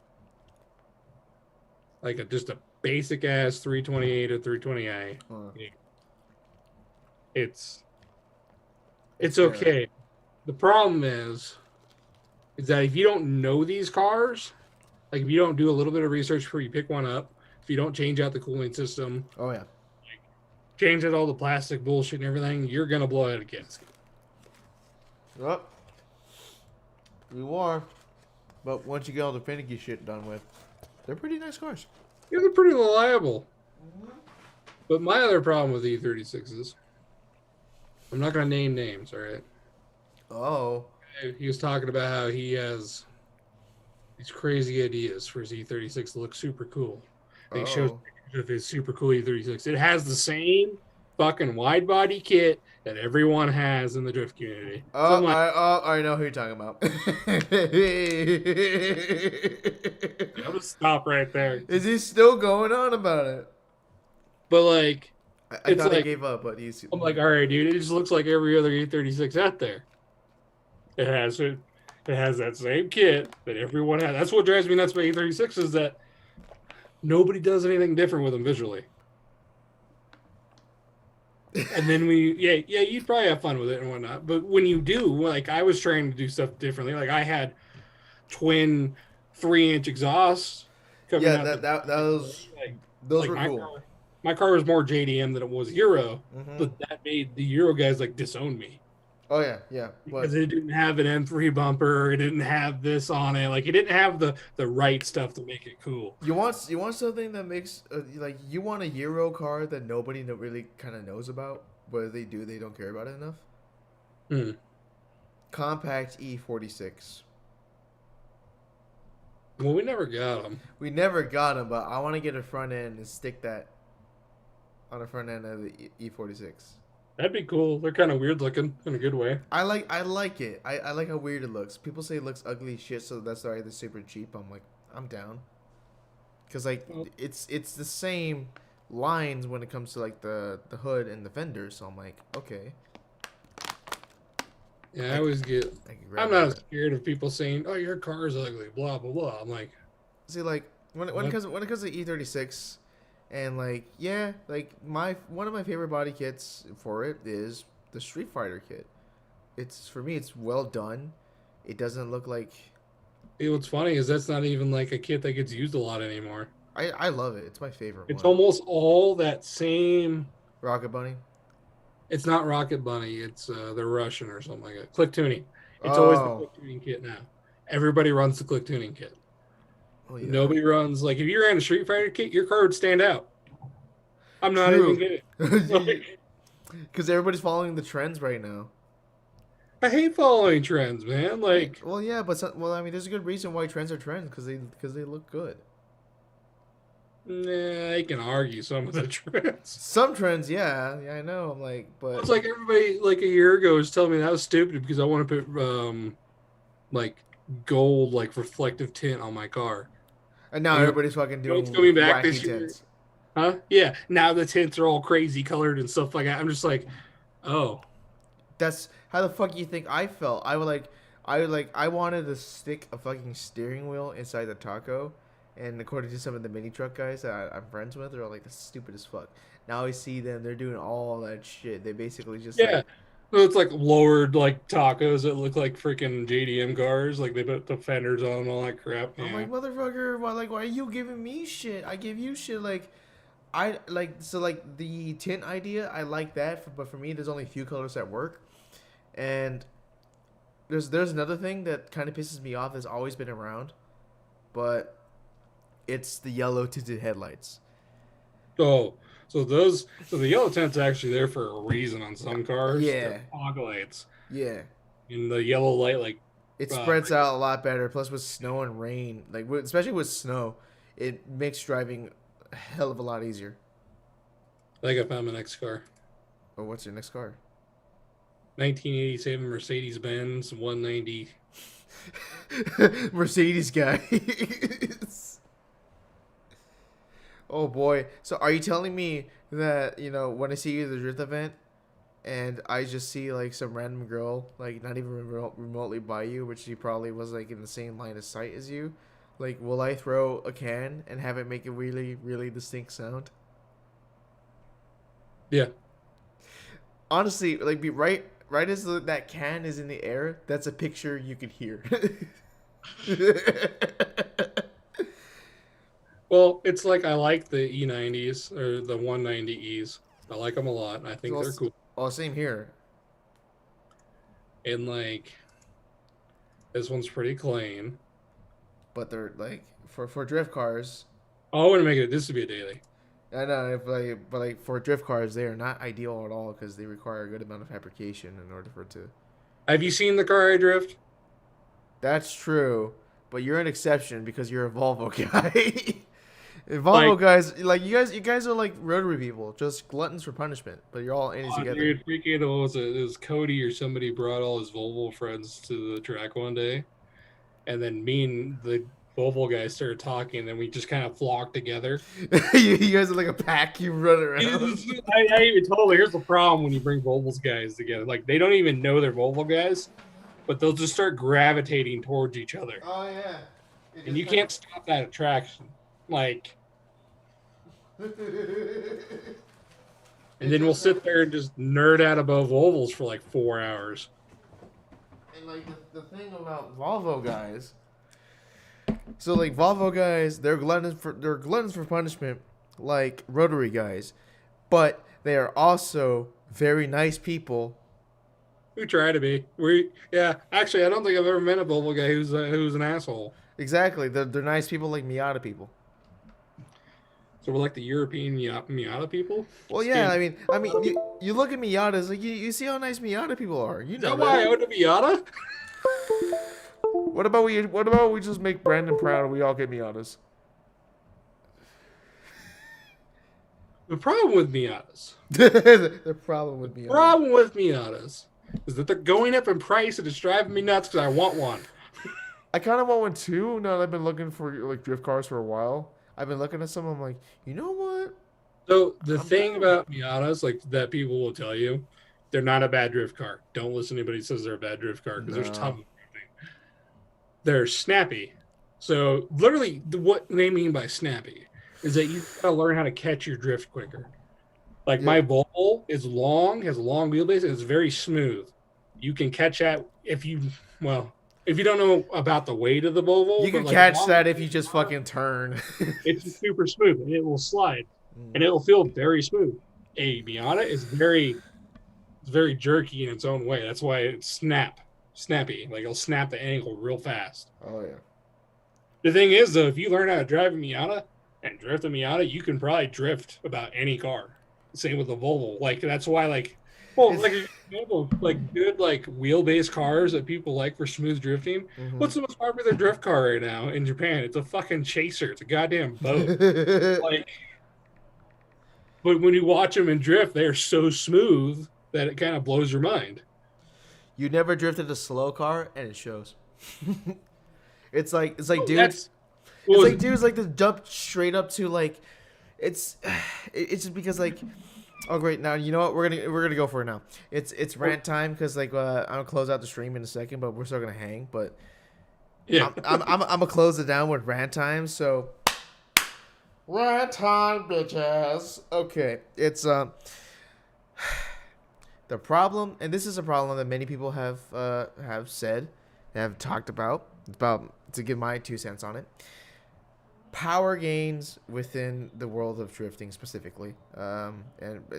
like just a basic ass 328 or 320i, it's okay. The problem is that if you don't know these cars, like if you don't do a little bit of research before you pick one up, if you don't change out the cooling system, Oh yeah. change out all the plastic bullshit and everything, you're gonna blow out a gasket. Yep. You are. But once you get all the finicky shit done with, they're pretty nice cars. Yeah, they're pretty reliable. But my other problem with E36s, I'm not going to name names, all right? Oh. He was talking about how he has these crazy ideas for his E36 to look super cool. And he shows pictures of his super cool E36. It has the same fucking wide body kit that everyone has in the drift community. Oh, So I know who you're talking about. I'm gonna stop right there. Is he still going on about it? But like, I thought he gave up, but he's. I'm like, all right, dude. It just looks like every other E36 out there. It has that same kit that everyone has. That's what drives me nuts about E36 is that nobody does anything different with them visually. And then you'd probably have fun with it and whatnot. But when you do, like I was trying to do stuff differently. Like I had twin 3-inch exhausts. Yeah, those were cool. My car was more JDM than it was Euro, but that made the Euro guys like disown me. Oh yeah. Because it didn't have an M3 bumper, it didn't have this on it, like it didn't have the right stuff to make it cool. You want something that makes like you want a Euro car that nobody really kind of knows about, but they don't care about it enough. Compact E46. Well, we never got them. We never got them, but I want to get a front end and stick that on the front end of the E46. That'd be cool. They're kind of weird looking in a good way. I like it. I like how weird it looks. People say it looks ugly as shit, so that's why they're super cheap. I'm like, I'm down. Cause like it's the same lines when it comes to like the hood and the fenders. So I'm like, okay. Yeah, I always I'm not scared of people saying, "Oh, your car's ugly," blah blah blah. I'm like, see, like when it comes to E36, and like yeah, like one of my favorite body kits for it is the Street Fighter kit. It's for me, it's well done. It doesn't look like. What's funny is that's not even like a kit that gets used a lot anymore. I love it. It's my favorite It's one. almost all that same. Rocket Bunny. It's not Rocket Bunny. It's the Russian or something like that. Click tuning. It's always the Oh. click tuning kit now. Everybody runs the click tuning kit. Oh yeah. Nobody runs like if you ran a Street Fighter kit, your car would stand out. I'm not True. even kidding. Like, Because everybody's following the trends right now. I hate following trends, man. Like, Well, yeah, but I mean, there's a good reason why trends are trends because they look good. nah, I can argue some of the trends. Some trends, yeah, I know. I'm like, but It's like everybody like a year ago was telling me that was stupid because I want to put like gold like reflective tint on my car. and now You know, everybody's fucking doing it's coming back wacky this year. tints. Huh? Yeah. Now the tints are all crazy colored and stuff like that. I'm just like, oh. That's how the fuck you think I felt. I wanted to stick a fucking steering wheel inside the taco, and according to some of the mini truck guys that I'm friends with, they're all like, that's stupid as fuck. Now I see them, they're doing all that shit. They basically just Yeah. like, Well, it's like lowered like tacos that look like freaking JDM cars. Like they put the fenders on and all that crap. I'm Yeah. like, motherfucker, why are you giving me shit? I give you shit. Like, I like, so like the tint idea, I like that, but for me, there's only a few colors that work. And there's another thing that kind of pisses me off that's always been around, but it's the yellow tinted headlights. Oh, so the yellow tint's actually there for a reason on some cars. Yeah. They're fog lights. Yeah. And the yellow light, like, It spreads out a lot better. Plus, with snow and rain, like especially with snow, it makes driving a hell of a lot easier. I think I found my next car. Oh, what's your next car? 1987 Mercedes Benz 190. Mercedes guy. Oh boy. So are you telling me that, when I see you at the drift event and I just see like some random girl, like not even remotely by you, which she probably was like in the same line of sight as you, like will I throw a can and have it make a really, really distinct sound? Yeah. Honestly, like be right as that can is in the air, that's a picture you could hear. Well, it's like I like the E90s or the 190Es. I like them a lot. I think Well, they're cool. Oh, same here. And like this one's pretty clean. But they're like for drift cars. Oh, I want to make it. This would be a daily. I know, but like for drift cars, they are not ideal at all because they require a good amount of fabrication in order for it to. Have you seen the car I drift? That's true, but you're an exception because you're a Volvo guy. Volvo guys, like you guys are like rotary people, just gluttons for punishment. But you're all in it together. Dude, freaking it was Cody or somebody brought all his Volvo friends to the track one day, and then me and the Volvo guys started talking, and then we just kind of flocked together. You guys are like a pack. You run around. I even told her, here's the problem when you bring Volvo's guys together. Like, they don't even know they're Volvo guys, but they'll just start gravitating towards each other. Oh, yeah. And you can't stop that attraction. Like, and then we'll sit there and just nerd out about Volvos for like 4 hours. And like the thing about Volvo guys, so like Volvo guys, they're gluttons for punishment, like rotary guys, but they are also very nice people. We try to be. Actually, I don't think I've ever met a Volvo guy who's an asshole. Exactly, they're nice people like Miata people. So we're like the European Miata people. Well, yeah, I mean, you look at Miatas, like you see how nice Miata people are. You know Is that why I own a Miata? What about we just make Brandon proud and we all get Miatas? The problem with Miatas. The problem with Miatas. Problem with Miatas is that they're going up in price and it's driving me nuts because I want one. I kind of want one too. Now that I've been looking for like drift cars for a while, I've been looking at some. I'm like, you know what? So the thing about Miatas, like that people will tell you, they're not a bad drift car. Don't listen to anybody who says they're a bad drift car because there's tons of drifting. They're snappy. So literally, what they mean by snappy is that you gotta learn how to catch your drift quicker. Like Yeah. my Volvo is long, has a long wheelbase, and it's very smooth. You can catch that if you well, if you don't know about the weight of the You Volvo, but can like a catch long that if you just fucking turn. it's super smooth and it will slide Mm. and it will feel very smooth. A Miata is very jerky in its own way. That's why it's snappy. Like it'll snap the ankle real fast. Oh yeah. The thing is though, if you learn how to drive a Miata and drift a Miata, you can probably drift about any car. Same with the Volvo. Like that's why well, It's, like an example, like good like wheelbase cars that people like for smooth drifting. mm-hmm. What's the most popular drift car right now in Japan? It's a fucking chaser. It's a goddamn boat. Like, but when you watch them in drift, they are so smooth that it kind of blows your mind. You never drifted a slow car, and it shows. It's like Oh, dudes. that's what It's was like dudes like to jump straight up to like. It's it's just because like. Oh great! Now you know what we're gonna go for it now. It's rant time because like I'm gonna close out the stream in a second, but we're still gonna hang. But yeah. I'm gonna close it down with rant time. So rant time, bitches. Okay, it's the problem, and this is a problem that many people have said, have talked about. About to give my 2 cents on it. Power gains within the world of drifting specifically, and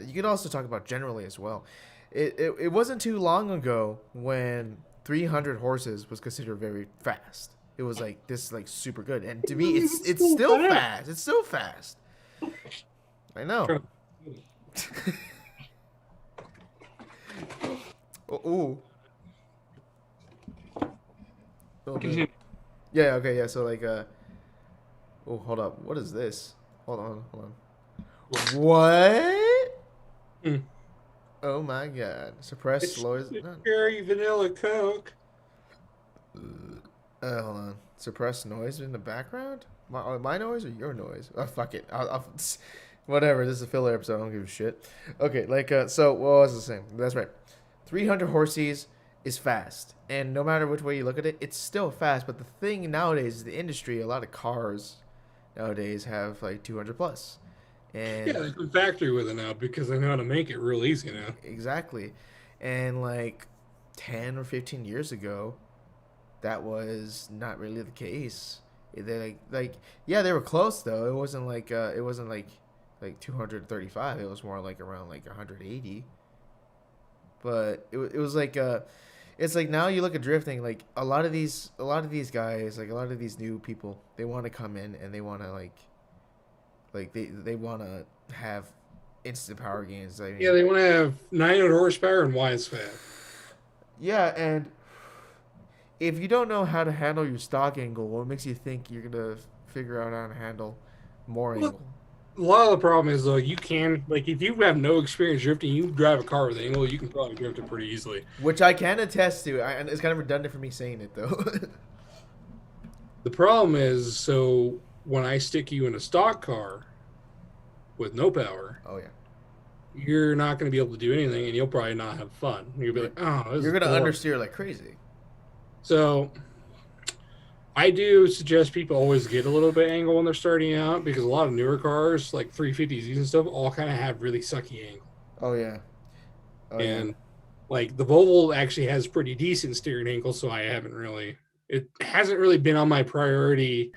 you could also talk about generally as well. It wasn't too long ago when 300 horses was considered very fast. It was like this like super good, and to me it's still fast. It's still fast. I know. Ooh. Okay. Yeah. Okay. Yeah. So like oh, hold up. What is this? Hold on. What? Mm. Oh my god. Suppress It's slows. cherry vanilla Coke. Hold on. Suppress noise in the background? My noise or your noise? Oh, fuck it. Whatever. This is a filler episode. I don't give a shit. Okay. Like, so what was I saying? That's right. 300 horses is fast. And no matter which way you look at it, it's still fast. But the thing nowadays is the industry, a lot of cars nowadays have like 200 plus. And Yeah, they come factory with it now because they know how to make it real easy now. exactly. And like 10 or 15 years ago, that was not really the case. They like yeah, they were close though. It wasn't like 235. It was more like around like 180. But it was like it's like now you look at drifting, like a lot of these guys, like a lot of these new people, they want to come in and they want to like they want to have instant power gains. I mean, Yeah, they want to have 900 horsepower and wise fat. yeah, and if you don't know how to handle your stock angle, what makes you think you're gonna figure out how to handle more Well, angle? a lot of the problem is though, you can like if you have no experience drifting, you drive a car with angle, you can probably drift it pretty easily. Which I can attest to. And it's kind of redundant for me saying it though. The problem is, so when I stick you in a stock car with no power, Oh yeah. you're not going to be able to do anything, and you'll probably not have fun. You'll be like, "Oh, this You're is gonna boring." understeer like crazy. So I do suggest people always get a little bit angle when they're starting out because a lot of newer cars, like 350s and stuff, all kind of have really sucky angle. Oh yeah. Oh And yeah. like the Volvo actually has pretty decent steering angle, so it hasn't really been on my priority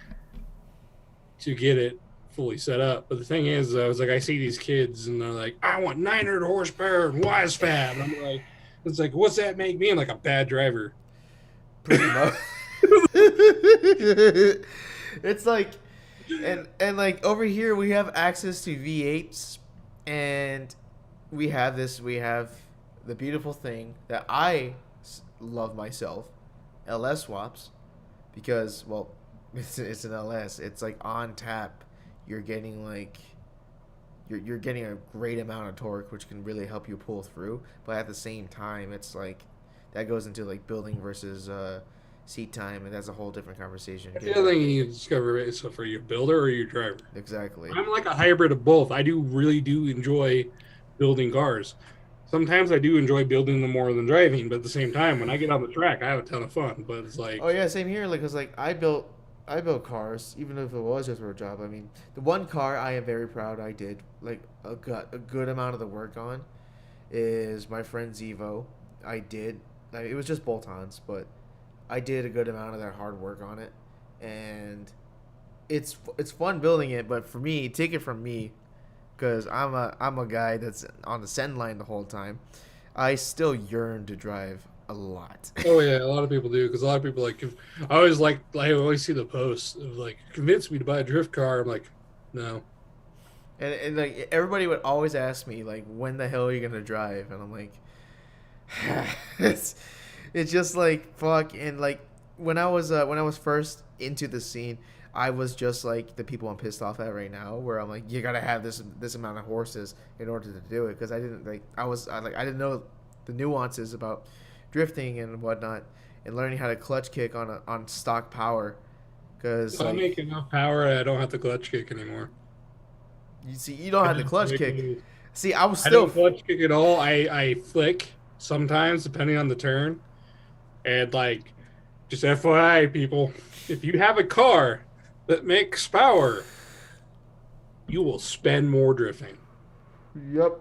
to get it fully set up. But the thing is, I was like, I see these kids and they're like, I want 900 horsepower and wise fab. And I'm like, it's like, what's that make me? I'm like a bad driver. Pretty much. It's like, and like over here we have access to V8s, and we have the beautiful thing that I love myself, LS swaps, because well, it's an LS. It's like on tap, you're getting like. You're getting a great amount of torque, which can really help you pull through. But at the same time, it's like that goes into like building versus seat time, and that's a whole different conversation. The other thing you need to discover is, so for your builder or your driver. Exactly. I'm like a hybrid of both. I really do enjoy building cars. Sometimes I do enjoy building them more than driving, but at the same time, when I get on the track, I have a ton of fun. But it's like, Oh yeah, same here. Like, cause like I built I built cars, even if it was just for a job. I mean, the one car I am very proud I did like a good amount of the work on is my friend's Evo. I did. It was just bolt-ons, but I did a good amount of that hard work on it, and it's fun building it. But for me, take it from me, because I'm a guy that's on the send line the whole time. I still yearn to drive a lot. Oh yeah, a lot of people do because a lot of people I always see the posts of like convince me to buy a drift car. I'm like, no. And like everybody would always ask me like, when the hell are you gonna drive? And I'm like, it's it's just like fuck. And like when I was first into the scene, I was just like the people I'm pissed off at right now, where I'm like, you gotta have this amount of horses in order to do it, because I didn't like I didn't know the nuances about drifting and whatnot, and learning how to clutch kick on stock power, because If I make like enough power, I don't have to clutch kick anymore. you see you don't I have the just clutch make kick. moves. See, I was I still don't clutch kick at all. I flick sometimes depending on the turn, and like just FYI, people, if you have a car that makes power, you will spend more drifting. Yep.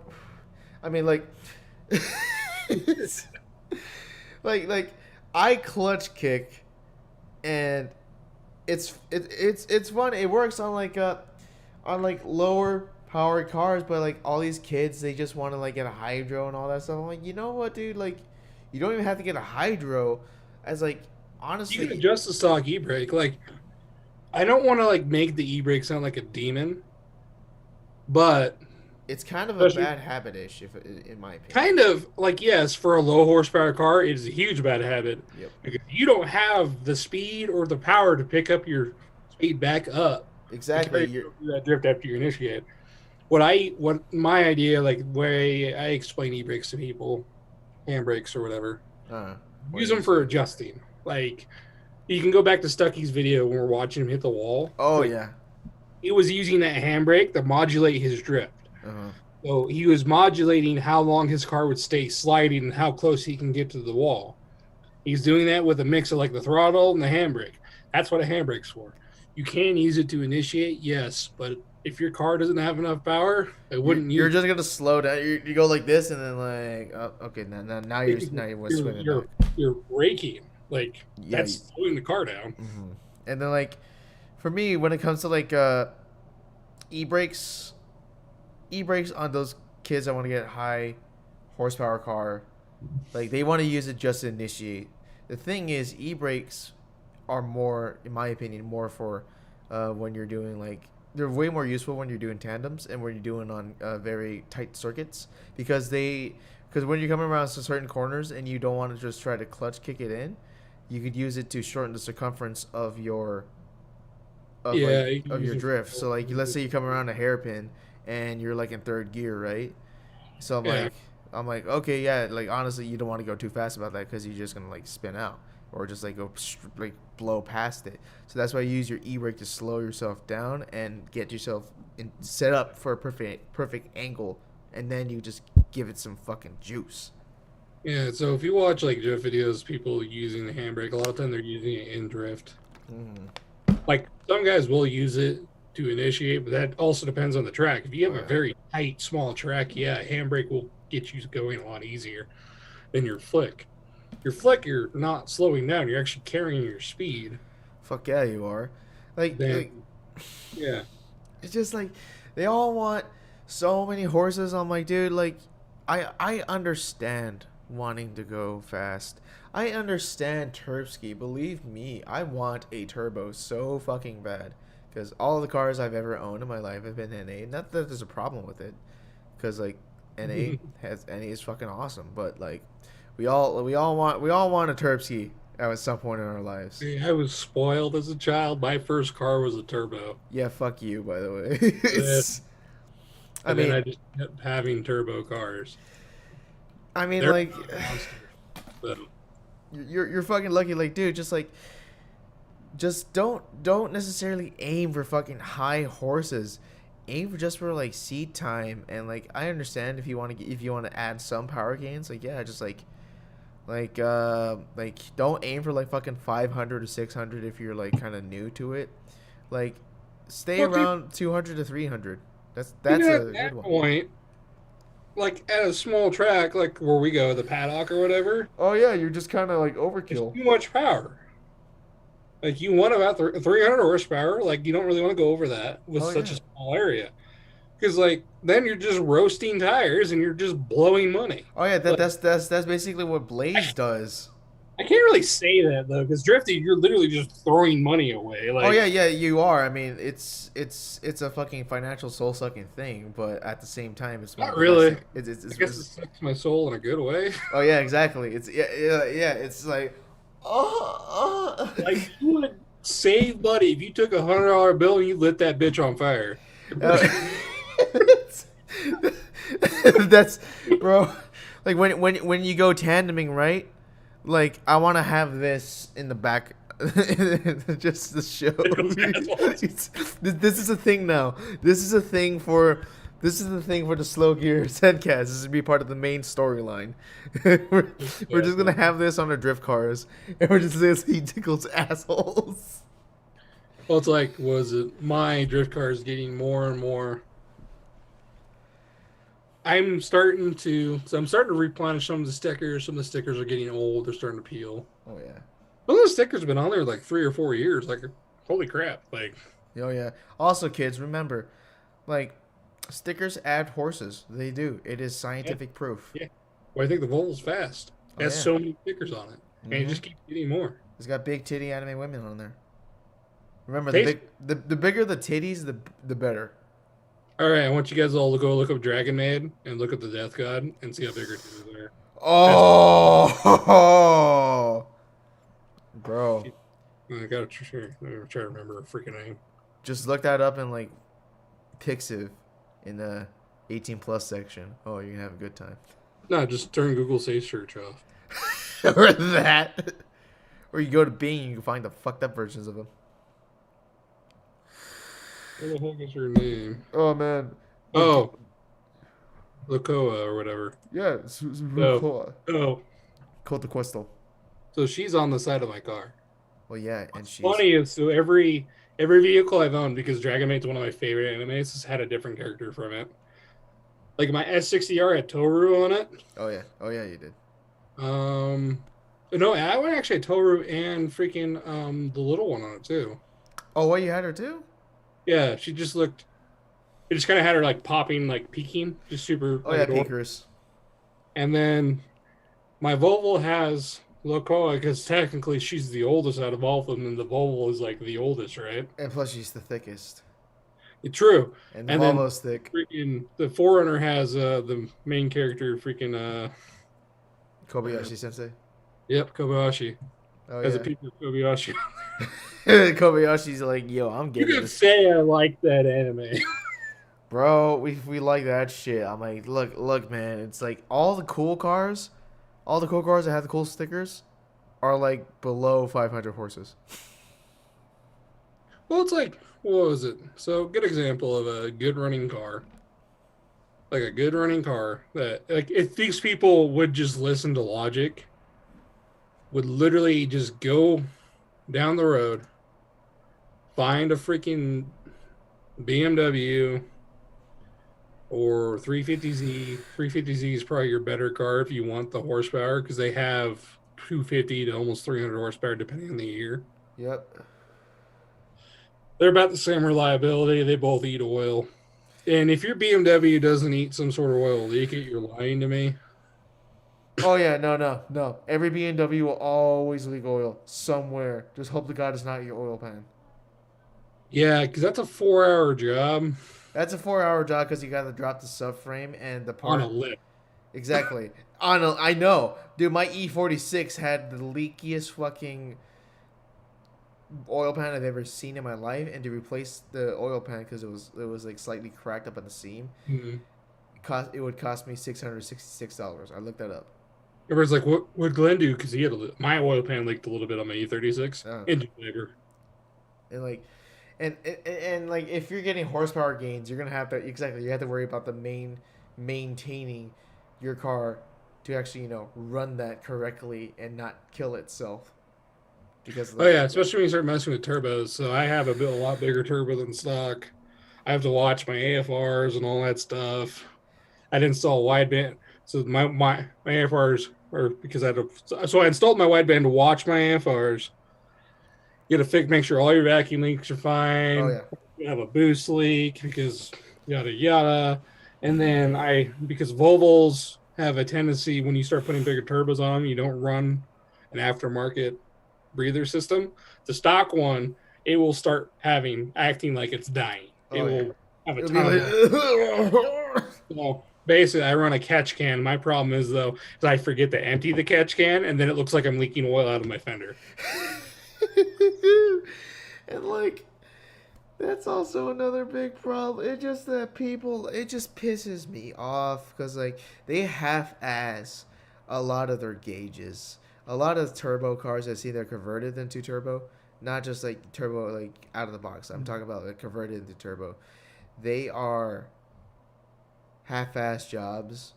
I mean, like, like I clutch kick, and it's fun. It works on like lower powered cars, but like all these kids, they just want to like get a hydro and all that stuff. I'm like, you know what, dude? Like, you don't even have to get a hydro. As like, You can honestly, adjust the stock e-brake. Like I don't want to like make the e-brake sound like a demon, but it's kind of a especially bad habit-ish, if in my opinion. kind of like yes, for a low horsepower car, it is a huge bad habit Yep. because you don't have the speed or the power to pick up your speed back up to Exactly. carry You're. you through that drift after you initiate. What my idea, like way I explain e-brakes to people, handbrakes or whatever, What use do you them for say? adjusting. Like you can go back to Stucky's video when we're watching him hit the wall. Oh Like yeah. he was using that handbrake to modulate his drift. Uh huh. So he was modulating how long his car would stay sliding and how close he can get to the wall. He's doing that with a mix of like the throttle and the handbrake. That's what a handbrake's for. You can use it to initiate, yes, but if your car doesn't have enough power, I wouldn't You're use just gonna slow down. You go like this, and then like, oh, okay, now you're you're swinging back. you're you're braking. Like Yeah. that's slowing the car down. Mm-hmm. And then like, for me, when it comes to like e brakes, e brakes on those kids that want to get high horsepower car, like they want to use it just to initiate. The thing is, e brakes are more, in my opinion, more for when you're doing like, they're way more useful when you're doing tandems and when you're doing on very tight circuits, because when you're coming around to certain corners and you don't want to just try to clutch kick it in, you could use it to shorten the circumference of your Yeah, you can of use your it drift. So like, let's say you come around a hairpin and you're like in third gear, right? So yeah, I'm like, okay, yeah, like honestly, you don't want to go too fast about that because you're just gonna like spin out or just like like blow past it. So that's why you use your e-brake to slow yourself down and get yourself set up for a perfect angle, and then you just give it some fucking juice. yeah. So if you watch like drift videos, people using the handbrake, a lot of time they're using it in drift. Mm. Like some guys will use it to initiate, but that also depends on the track. If you Oh have a yeah. very tight, small track, yeah, handbrake will get you going a lot easier than your flick. Your flick, you're not slowing down; you're actually carrying your speed. Fuck yeah, you are. Like Then, yeah, it's just like they all want so many horses. I'm like, dude, like I understand wanting to go fast. I understand Turbski. Believe me, I want a turbo so fucking bad. Because all the cars I've ever owned in my life have been NA. Not that there's a problem with it, because like NA is fucking awesome. But like we all want a Turbski at some point in our lives. see, I was spoiled as a child. My first car was a turbo, Yeah, fuck you, by the way. and then, It's. I and then mean, I just kept having turbo cars. I mean, They're like, a monster. So, you're fucking lucky, like, dude. Just don't necessarily aim for fucking high horses. Aim for just for like seat time, and like I understand if you want to add some power gains, like yeah, just Like don't aim for like fucking 500 or 600 if you're like kind of new to it. Like, stay Well, dude, around 200 to 300. That's even at a good that one. point, like at a small track, like where we go, the paddock or whatever, Oh yeah, you're just kind of like it's overkill. too much power. Like you want about 300 horsepower, like you don't really want to go over that with Oh such yeah. a small area, because like then you're just roasting tires and you're just blowing money. Oh yeah, Like that's basically what Blaze does. I can't really say that though, because drifting, you're literally just throwing money away. Oh Like yeah, yeah, you are. I mean, it's a fucking financial soul sucking thing, but at the same time, it's one not of the best really. things. I guess it sucks my soul in a good way. Oh yeah, exactly. It's yeah. It's like, oh, Like you would save money if you took $100 bill and you lit that bitch on fire. uh, that's bro. Like when you go tandeming, right? Like I want to have this in the back, just the show. Those assholes. This is a thing now. This is a thing for. This is the thing for the slow gear Sendcast. This is to be part of the main storyline. we're just gonna have this on our drift cars, and we're just this he tickles assholes. Well, it's like, was it my drift car is getting more and more. I'm starting to replenish some of the stickers. Some of the stickers are getting old. They're starting to peel. Oh yeah. Some of the stickers have been on there like 3 or 4 years. Like, holy crap! Like, Oh yeah. Also, kids, remember, like, stickers add horses. They do. It is yeah, scientific proof. yeah. Well, I think the Volvo's fast. Oh It has yeah. so many stickers on it, and it Mm-hmm. just keeps getting more. It's got big titty anime women on there. Remember, Basically, the bigger the titties, the better. all right. I want you guys all to go look up Dragon Maid and look up the Death God and see how big her titties are. That's Oh, bro. I gotta try to remember her freaking name. Just look that up in like Pixiv in the 18 plus section. Oh, you're gonna have a good time. No, just turn Google Safe Search off. Or that. Or you go to Bing and you can find the fucked up versions of them. What the heck is her name? Oh man. Oh, Lakoa or whatever. Yeah, it's Oh, oh. Called the Questel. So she's on the side of my car. Well, yeah, and she's Funny is, so every vehicle I've owned, because Dragon Maid's one of my favorite animes, has had a different character from it. Like my S60R had Toru on it. oh yeah, you did. No, I went actually had Toru and freaking the little one on it too. Oh, what, you had her too? Yeah, she just looked. It just kind of had her like popping, like peeking, just super. Oh like, yeah, adorable. Peakers. And then my Volvo has Lokoa because technically she's the oldest out of all of them, and the Volvo is like the oldest, right? And plus, she's the thickest. True. And the And then Volvo's thick. freaking the Forerunner has the main character, freaking Kobayashi Sensei. yep, Kobayashi. Oh Has a yeah. picture of Kobayashi. Kobayashi's like, yo, I'm You getting could this. say I like that anime. Bro, we like that shit. I'm like, look, man. It's like all the cool cars that have the cool stickers are like below 500 horses. Well, it's like, what was it? So, good example of a good running car. Like a good running car that, like, if these people would just listen to logic, would literally just go down the road, find a freaking BMW or 350Z. 350Z is probably your better car if you want the horsepower because they have 250 to almost 300 horsepower depending on the year. Yep. They're about the same reliability. They both eat oil. And if your BMW doesn't eat some sort of oil leakage, you're lying to me. Oh yeah, no. Every BMW will always leak oil somewhere. Just hope to God it's not your oil pan. Yeah, because that's a 4-hour job That's a 4-hour job because you got to drop the subframe and the on part. a lip. Exactly. I know, dude. My E46 had the leakiest fucking oil pan I've ever seen in my life, and to replace the oil pan because it was like slightly cracked up at the seam, Mm-hmm. it would cost me $666. I looked that up. Everyone's like, what would Glen do? Because he had my oil pan leaked a little bit on my E36. Oh. Engine labor. And like, and like if you're getting horsepower gains, you're gonna have to you have to worry about maintaining your car to actually run that correctly and not kill itself because Oh yeah, especially when you start messing with turbos. So I have a lot bigger turbo than stock. I have to watch my AFRs and all that stuff. I'd install wideband. So my AFRs are because I installed my wideband to watch my AFRs. You got to make sure all your vacuum leaks are Oh fine. yeah. You have a boost leak because yada yada. And then because Volvos have a tendency when you start putting bigger turbos on them, you don't run an aftermarket breather system. The stock one, it will start acting like it's dying. It Oh yeah. will have a It'll be ton of like. oil. So basically, I run a catch can. My problem is though, is I forget to empty the catch can, and then it looks like I'm leaking oil out of my fender. And like that's also another big problem. It just that people it just pisses me off because like they half-ass a lot of their gauges. A lot of turbo cars I see they're converted into turbo, not just like turbo like out of the box. I'm talking about like converted into turbo. They are half-ass jobs,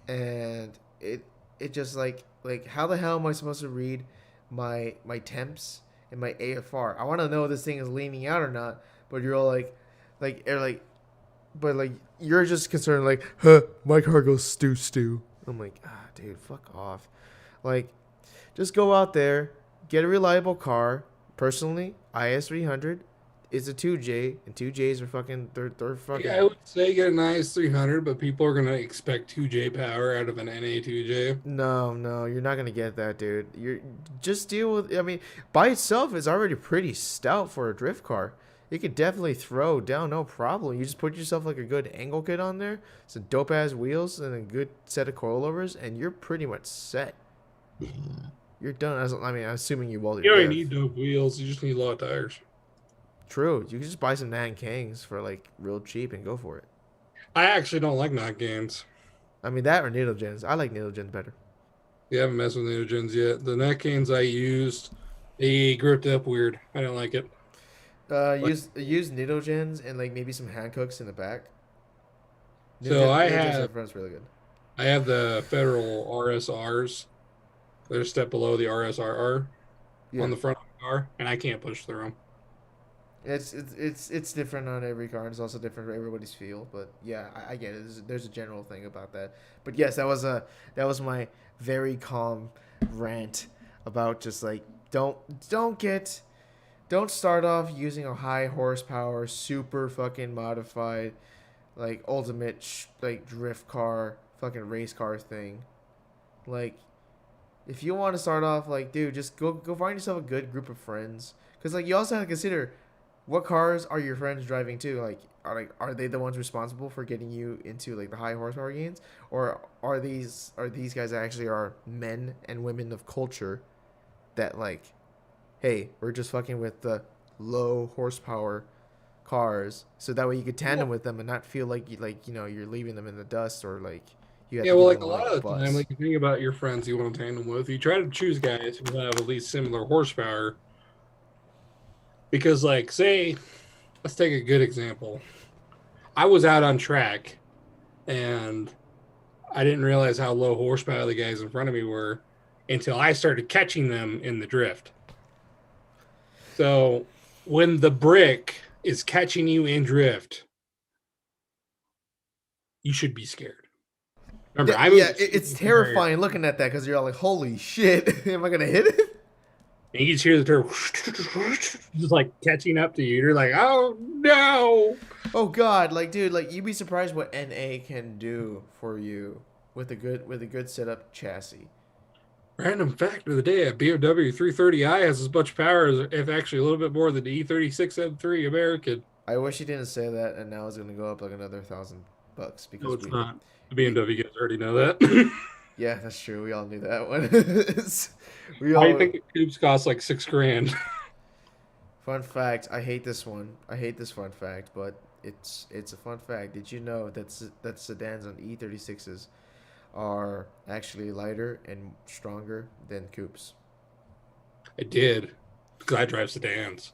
and it just like how the hell am I supposed to read my temps and my AFR? I want to know if this thing is leaning out or not, but you're all like but like you're just concerned like, huh, my car goes stew. I'm like, dude, fuck off. Like, just go out there, get a reliable car. Personally, IS300 is a 2J, and 2Js are they're Yeah, I fucking. would say get an IS300, but people are gonna expect 2J power out of an NA2J. No, you're not gonna get that, dude. You're just deal with. I mean, by itself is already pretty stout for a drift car. It could definitely throw down, no problem. You just put yourself like a good angle kit on there, some dope ass wheels, and a good set of coilovers, and you're pretty much set. You're done. I mean, I'm assuming you welded You your don't even diff. need dope wheels. You just need a lot of tires. True. You can just buy some Nan Kangs for like real cheap and go for it. I actually don't like knock gains. I mean that or needle gens. I like needle gens better. You haven't messed with Neogens yet. The neck canes I used, they gripped up weird. I don't like it. Like, Use needle gens and like maybe some hand hooks in the back. so Needle gens in the front is really good. I have the Federal RSRs. They're a step below the RSRR Yeah. on the front of the car, and I can't push through them. It's different on every car. And it's also different for everybody's feel. But yeah, I get it. There's a general thing about that. But yes, that was my very calm rant about just like don't get don't start off using a high horsepower, super fucking modified, like ultimate like drift car, fucking race car thing. Like if you want to start off like, dude, just go find yourself a good group of friends. Cause like you also have to consider what cars are your friends driving too? Are they the ones responsible for getting you into like the high horsepower gains, or are these guys that actually are men and women of culture that like, hey, we're just fucking with the low horsepower cars, so that way you could tandem Well, with them and not feel like you're leaving them in the dust or like you have yeah, to well, give like them a like lot a of the time, bus. like you think about your friends you want to tandem with, you try to choose guys who have at least similar horsepower. Because, like, say, let's take a good example. I was out on track and I didn't realize how low horsepower the guys in front of me were until I started catching them in the drift. So when the brick is catching you in drift, you should be scared. Remember, Yeah, I yeah, moved a it's speeding barrier, terrifying looking at that because you're all like, holy shit, am I gonna hit it? and you just hear the turbo just like catching up to you. You're like, oh no! Oh god, like dude, like you'd be surprised what NA can do for you with a good setup chassis. Random fact of the day: a BMW 330i has as much power as, if actually a little bit more than the E36 M3 American. I wish you didn't say that, and now it's gonna go up like another $1,000 No, because it's not. The we BMW guys already know that. yeah, that's true. We all knew that one. We Why do you all think the coupes cost like $6,000? fun fact. I hate this one. I hate this fun fact, but it's a fun fact. Did you know that sedans on E36s are actually lighter and stronger than coupes? I did because I drive sedans.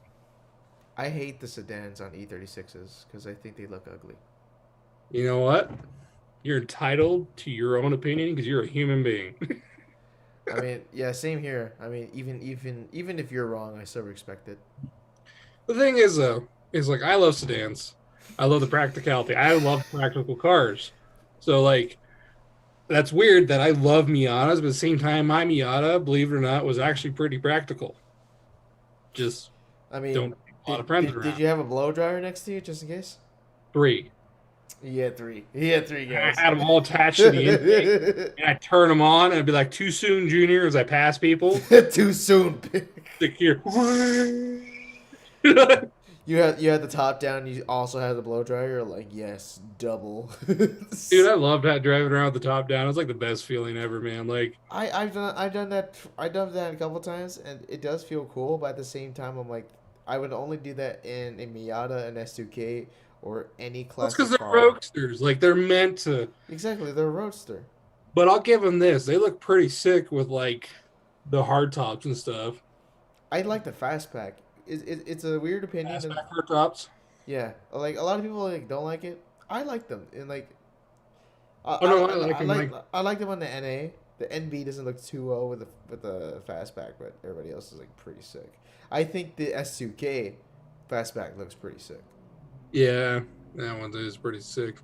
I hate the sedans on E36s because I think they look ugly. You know what? You're entitled to your own opinion because you're a human being. I mean, yeah, same here. I mean, even if you're wrong, I still respect it. The thing is, though, is like I love sedans. I love the practicality. I love practical cars. So like that's weird that I love Miatas, but at the same time, my Miata, believe it or not, was actually pretty practical. Just I don't mean, take a lot of friends did around. you have a blow dryer next to you just in case? Three. He had three. He had three I guys. had them all attached to the intake, and I turn them on, and I'd be like, "Too soon, Junior," as I pass people. Too soon. Secure. You had the top down. You also had the blow dryer. Like yes, double. Dude, I loved that driving around with the top down. It was like the best feeling ever, man. Like, I've done that a couple times, and it does feel cool. But at the same time, I'm like, I would only do that in a Miata, an S2K, or any that's because classic they're car. roadsters. Like, they're meant to. Exactly, they're a roadster. But I'll give them this. They look pretty sick with like the hard tops and stuff. I like the fastback. It's a weird opinion, and Fastback hard tops. yeah, like a lot of people like don't like it. I like them, and like I, Oh I, no, I I like I them. like Like, I like them on the NA. The NB doesn't look too well with the fastback, but everybody else is like pretty sick. I think the S2K fastback looks pretty sick. yeah, that one is pretty sick.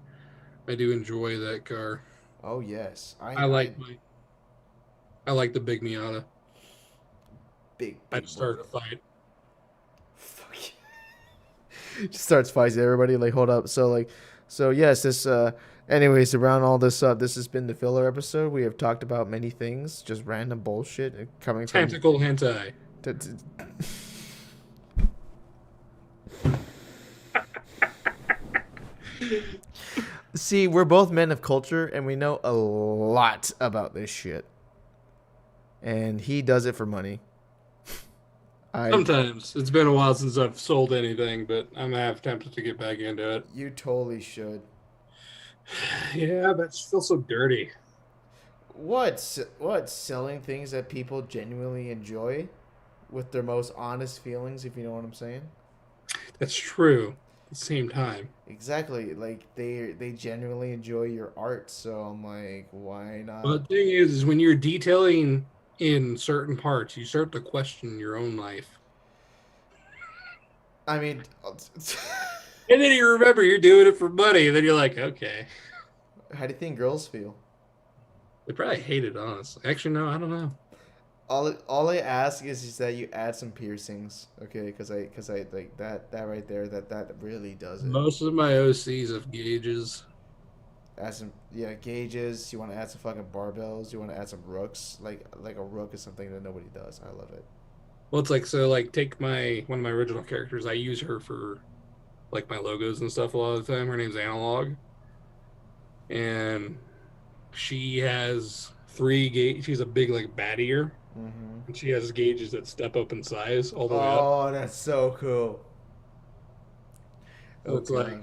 I do enjoy that car. Oh yes, I I like my. I like the big Miata. I big just boy. started a fight. Fuck. Just starts fighting everybody. Like hold up. So yes, this. Anyways, to round all this up, this has been the filler episode. We have talked about many things, just random bullshit coming from. Tentacle hentai. T- t- See, we're both men of culture, and we know a lot about this shit. And he does it for money. I, Sometimes it's been a while since I've sold anything, but I'm half tempted to get back into it. you totally should. Yeah, but it feels so dirty. What selling things that people genuinely enjoy with their most honest feelings, if you know what I'm saying? That's true. At the same time, Exactly. Like they genuinely enjoy your art, so I'm like, why not? but the thing is when you're detailing in certain parts, you start to question your own life, I mean, and then you remember you're doing it for money, and then you're like, okay. how do you think girls feel? They probably hate it, honestly. Actually, no, I don't know. All I ask is that you add some piercings, okay? Because I like that right there. That really does it. Most of my OCs have gauges. Add some gauges. You want to add some fucking barbells. You want to add some rooks. Like a rook is something that nobody does. I love it. Well, it's like so. Like, take my one of my original characters. I use her for like my logos and stuff a lot of the time. Her name's Analog, and she has three gauge. She's a big like bat ear, Mm-hmm. and she has gauges that step up in size all the way up. Oh, that's so cool. So Oh it's god. like,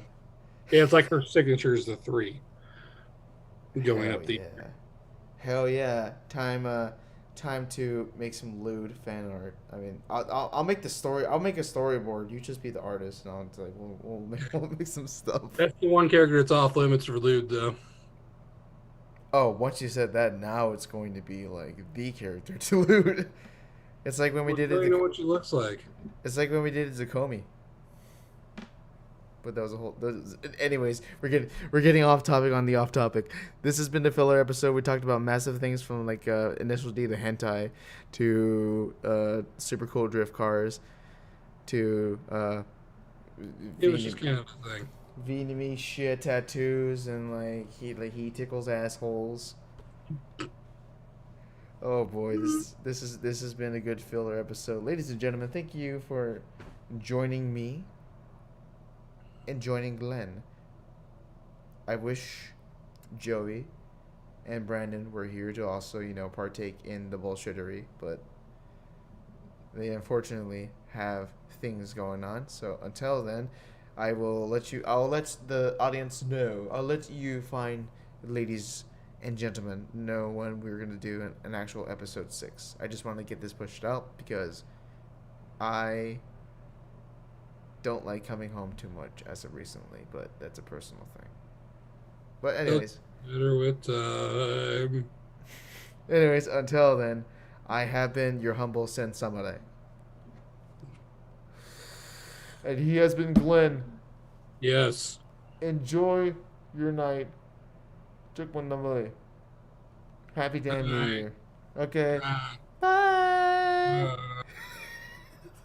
yeah, it's like her signature is the three going Hell up the. yeah. Hell yeah. Time to make some lewd fan art. I mean, I'll make the story. I'll make a storyboard. You just be the artist, and I'll like we'll make some stuff. That's the one character that's off limits for lewd, though. Oh, once you said that, now it's going to be like the character to lewd. It's like when we Well, did you it. already know what she looks like. It's like when we did Zakomi. But that was a whole. Anyways, we're getting off topic on the off topic. This has been the filler episode. We talked about massive things from like Initial D, the hentai, to super cool drift cars, to It was just kind of a thing. Vietnamese shit tattoos, and he tickles assholes. Oh boy, this has been a good filler episode, ladies and gentlemen. Thank you for joining me and joining Glen. I wish Joey and Brandon were here to also, partake in the bullshittery, but they unfortunately have things going on. So until then, I'll let the audience know. I'll let you fine ladies and gentlemen know when we're going to do an actual episode 6. I just want to get this pushed out because I don't like coming home too much as of recently, but that's a personal thing. But anyways, Better with time. Anyways, until then, I have been your humble Sen Samurai. And he has been Glen. Yes. Enjoy your night. Happy damn New Bye. Year. Okay. Bye. Bye.